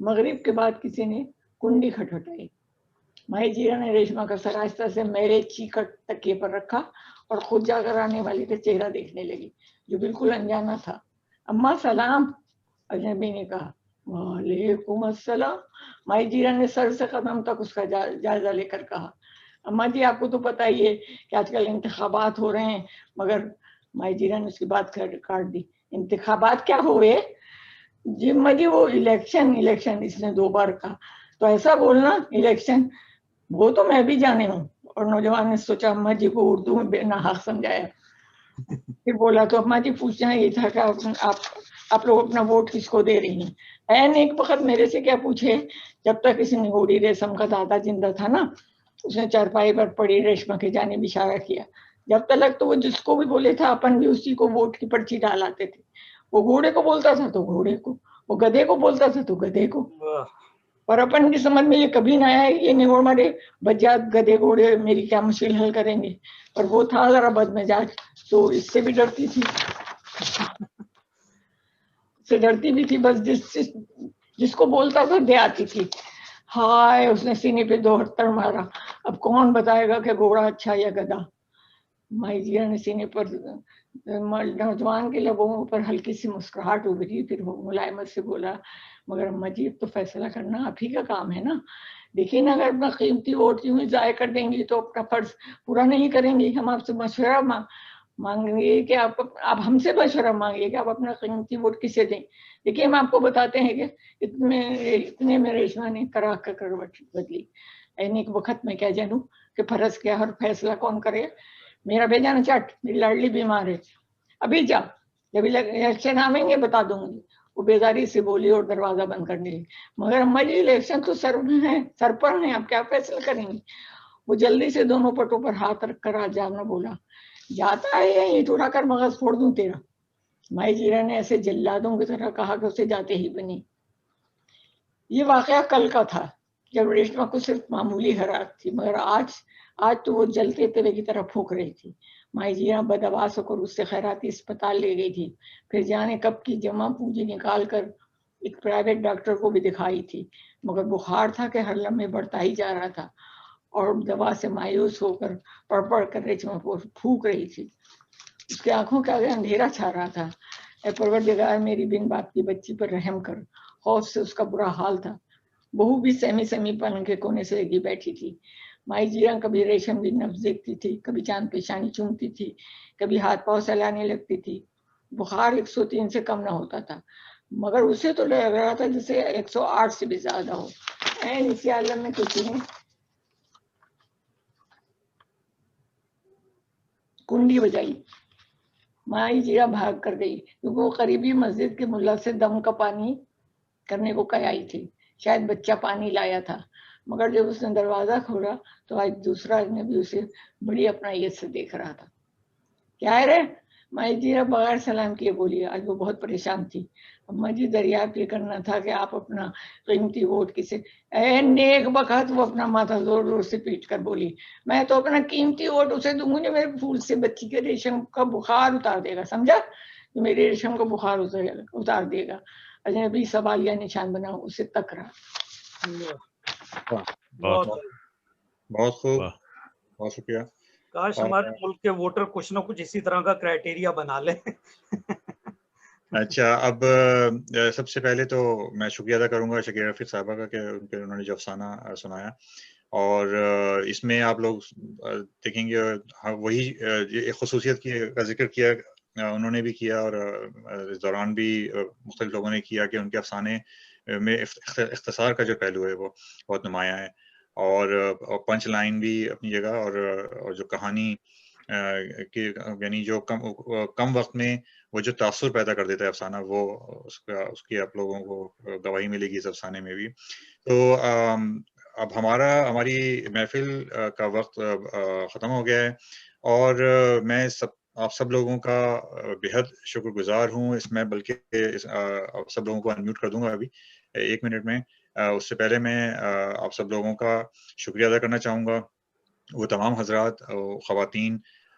مغرب کے بعد کسی نے کنڈی کھٹکھٹائی. مائی جیرا نے ریشما کا سر آہستہ سے میرے چیکٹ تکیے پر رکھا اور خود جا کر آنے والی کا چہرہ دیکھنے لگی جو بالکل انجانا تھا. اماں سلام, اجنبی نے کہا. وعلیکم السلام, مائی جیرا نے سر سے قدم تک اس کا جائزہ لے کر کہا. اماں جی آپ کو تو پتہ ہی ہے کہ آج کل انتخابات ہو رہے ہیں. مگر مائی جیرا نے اس کی بات کاٹ دی. انتخابات کیا ہوئے جی اماں جی؟ وہ الیکشن اس نے 2 بار کہا. تو ایسا بولنا الیکشن, وہ تو میں بھی جانے ہوں. اور نوجوان نے سوچا اماں جی کو اردو میں بے ناحق سمجھایا. پھر بولا تو اماں جی پوچھنا یہ تھا کہ آپ لوگ اپنا ووٹ کس کو دے رہی ہیں؟ این ایک وقت میرے سے کیا پوچھے, جب تک اس نگوڑی ریشم کا دادا زندہ تھا نا, اس نے چارپائی پر پڑی ریشما کی جانب اشارہ کیا. جب تک تو وہ جس کو بھی بولے تھا اپن بھی اسی کو ووٹ کی پرچی ڈالاتے تھے. وہ گھوڑے کو بولتا تھا تو گھوڑے کو, وہ گدھے کو بولتا تھا تو گدھے کو. پر اپن کی سمجھ میں یہ کبھی نہ آیا یہ نگوڑ مارے بجات گدھے گھوڑے میری کیا مشکل حل کریں گے. پر وہ تھا ذرا بد مزاج, تو اس سے بھی ڈرتی تھی. سے ڈرتی بھی تھی, بس جس کو بولتا تھا دے آتی تھی. ہائے, اس نے سینے پہ 2 ہتھڑ مارا. اب کون بتائے گا کہ گھوڑا اچھا یا گدھا؟ مائی جیرا نے سینے پر نوجوان کے لبوں پر ہلکی سی مسکراہٹ ابھری. پھر وہ ملائمت سے بولا, مگر اماں جی تو فیصلہ کرنا آپ ہی کا کام ہے نا. دیکھیے نا, اگر اپنا قیمتی ووٹ یوں ہی ضائع کر دیں گی تو اپنا فرض پورا نہیں کریں گے. ہم آپ سے مشورہ مانگیں گے کہ آپ ہم سے مشورہ مانگیے کہ آپ اپنا قیمتی ووٹ کسے دیں. دیکھیے ہم آپ کو بتاتے ہیں کہ اتنے میں ریشما نے کرا کر بدلی. این ایک وقت میں کیا جانوں کہ فرض کیا اور فیصلہ کون کرے. میرا بھیجانا چٹ, میری لاڈلی بیمار ہے. ابھی جا, جب الیکشن آئیں گے بتا دوں گی. وہ بیزاری سے بولی اور دروازہ بند کرنے لگی. مگر اماں جی الیکشن تو سر پر ہیں, آپ کیا فیصلہ کریں گے؟ وہ جلدی سے دونوں پٹوں پر ہاتھ رکھ کر آجانا بولا. جاتا ہے یا اینٹ اڑا کر مغز پھوڑ دوں تیرا؟ مائی جیرا نے ایسے جلادوں کی طرح کہا کہ اسے جاتے ہی بنی. یہ واقعہ کل کا تھا جب ریشما کو صرف معمولی حرارت تھی, مگر آج تو وہ جلتے تلے کی طرح پھونک رہی تھی. مائی جیرا بدحواس ہو کر اس سے خیراتی اسپتال لے گئی تھی. پھر جانے کب کی جمع پونجی نکال کر ایک پرائیویٹ ڈاکٹر کو بھی دکھائی تھی. مگر بخار تھا کہ ہر لمحے بڑھتا ہی جا رہا تھا اور دوا سے مایوس ہو کر پڑ کر ریشما کو پھونک رہی تھی. اس کی آنکھوں کے آگے اندھیرا چھا رہا تھا. اے پروردگار, میری بن باپ کی بچی پر رحم کر. خوف سے اس کا برا حال تھا. بہو بھی سہمی پلنگ کے کونے سے لگی بیٹھی تھی. مائی جیرا کبھی ریشم کی نبض دیکھتی تھی, کبھی چاند پیشانی چومتی تھی, کبھی ہاتھ پاؤں سلانے لگتی تھی. بخار 103 سے کم نہ ہوتا تھا, مگر اسے تو لگ رہا تھا جسے 108 سے بھی زیادہ ہو. اسی عالم میں کسی نے کنڈی بجائی. مائی جیرا بھاگ کر گئی کیونکہ وہ قریبی مسجد کے ملا سے دم کا پانی کرنے کو کہی آئی تھی. شاید بچہ پانی لایا تھا. مگر جب اس نے دروازہ کھولا تو آج دوسرا آدمی اسے بڑی اپنائیت سے دیکھ رہا تھا. کیا ہے رے؟ مائی جیرا بغیر سلام کیے بولی. آج وہ بہت پریشان تھی. اماں جی دریافت یہ کرنا تھا کہ آپ اپنا قیمتی ووٹ کسے. نیک وقت وہ اپنا ماتھا زور زور سے پیٹ کر بولی. میں تو اپنا قیمتی ووٹ اسے دوں گی جو میرے پھول سے بچی کے ریشم کا بخار اتار دے گا. سمجھا؟ جو میرے ریشم کا بخار اتار دے گا. اجنبی سوالیہ نشان بنا اسے تک رہا. بہت خوب, بہت شکریہ. کاش ہمارے ملک کے ووٹر کچھ نہ کچھ اسی طرح کا کرائٹیریا بنا لیں. اچھا, اب سب سے پہلے تو میں شکریہ ادا کروں گا شکیلہ رفیق صاحبہ کا کہ انہوں نے جو افسانہ سنایا, اور اس میں آپ لوگ دیکھیں گے وہی ایک خصوصیت کا ذکر کیا انہوں نے بھی کیا, اور اس دوران بھی مختلف لوگوں نے کیا کہ ان کے افسانے میں اختصار کا جو پہلو ہے وہ بہت نمایاں ہے, اور پنچ لائن بھی اپنی جگہ, اور جو کہانی یعنی جو کم وقت میں وہ جو تاثر پیدا کر دیتا ہے افسانہ, وہ اس کی آپ لوگوں کو گواہی ملے گی اس افسانے میں بھی. تو اب ہماری محفل کا وقت ختم ہو گیا ہے, اور میں آپ سب لوگوں کا بےحد شکر گزار ہوں اس میں, بلکہ سب لوگوں کو انمیوٹ کر دوں گا ابھی 1 منٹ میں. اس سے پہلے میں آپ سب لوگوں کا شکریہ ادا کرنا چاہوں گا, وہ تمام حضرات خواتین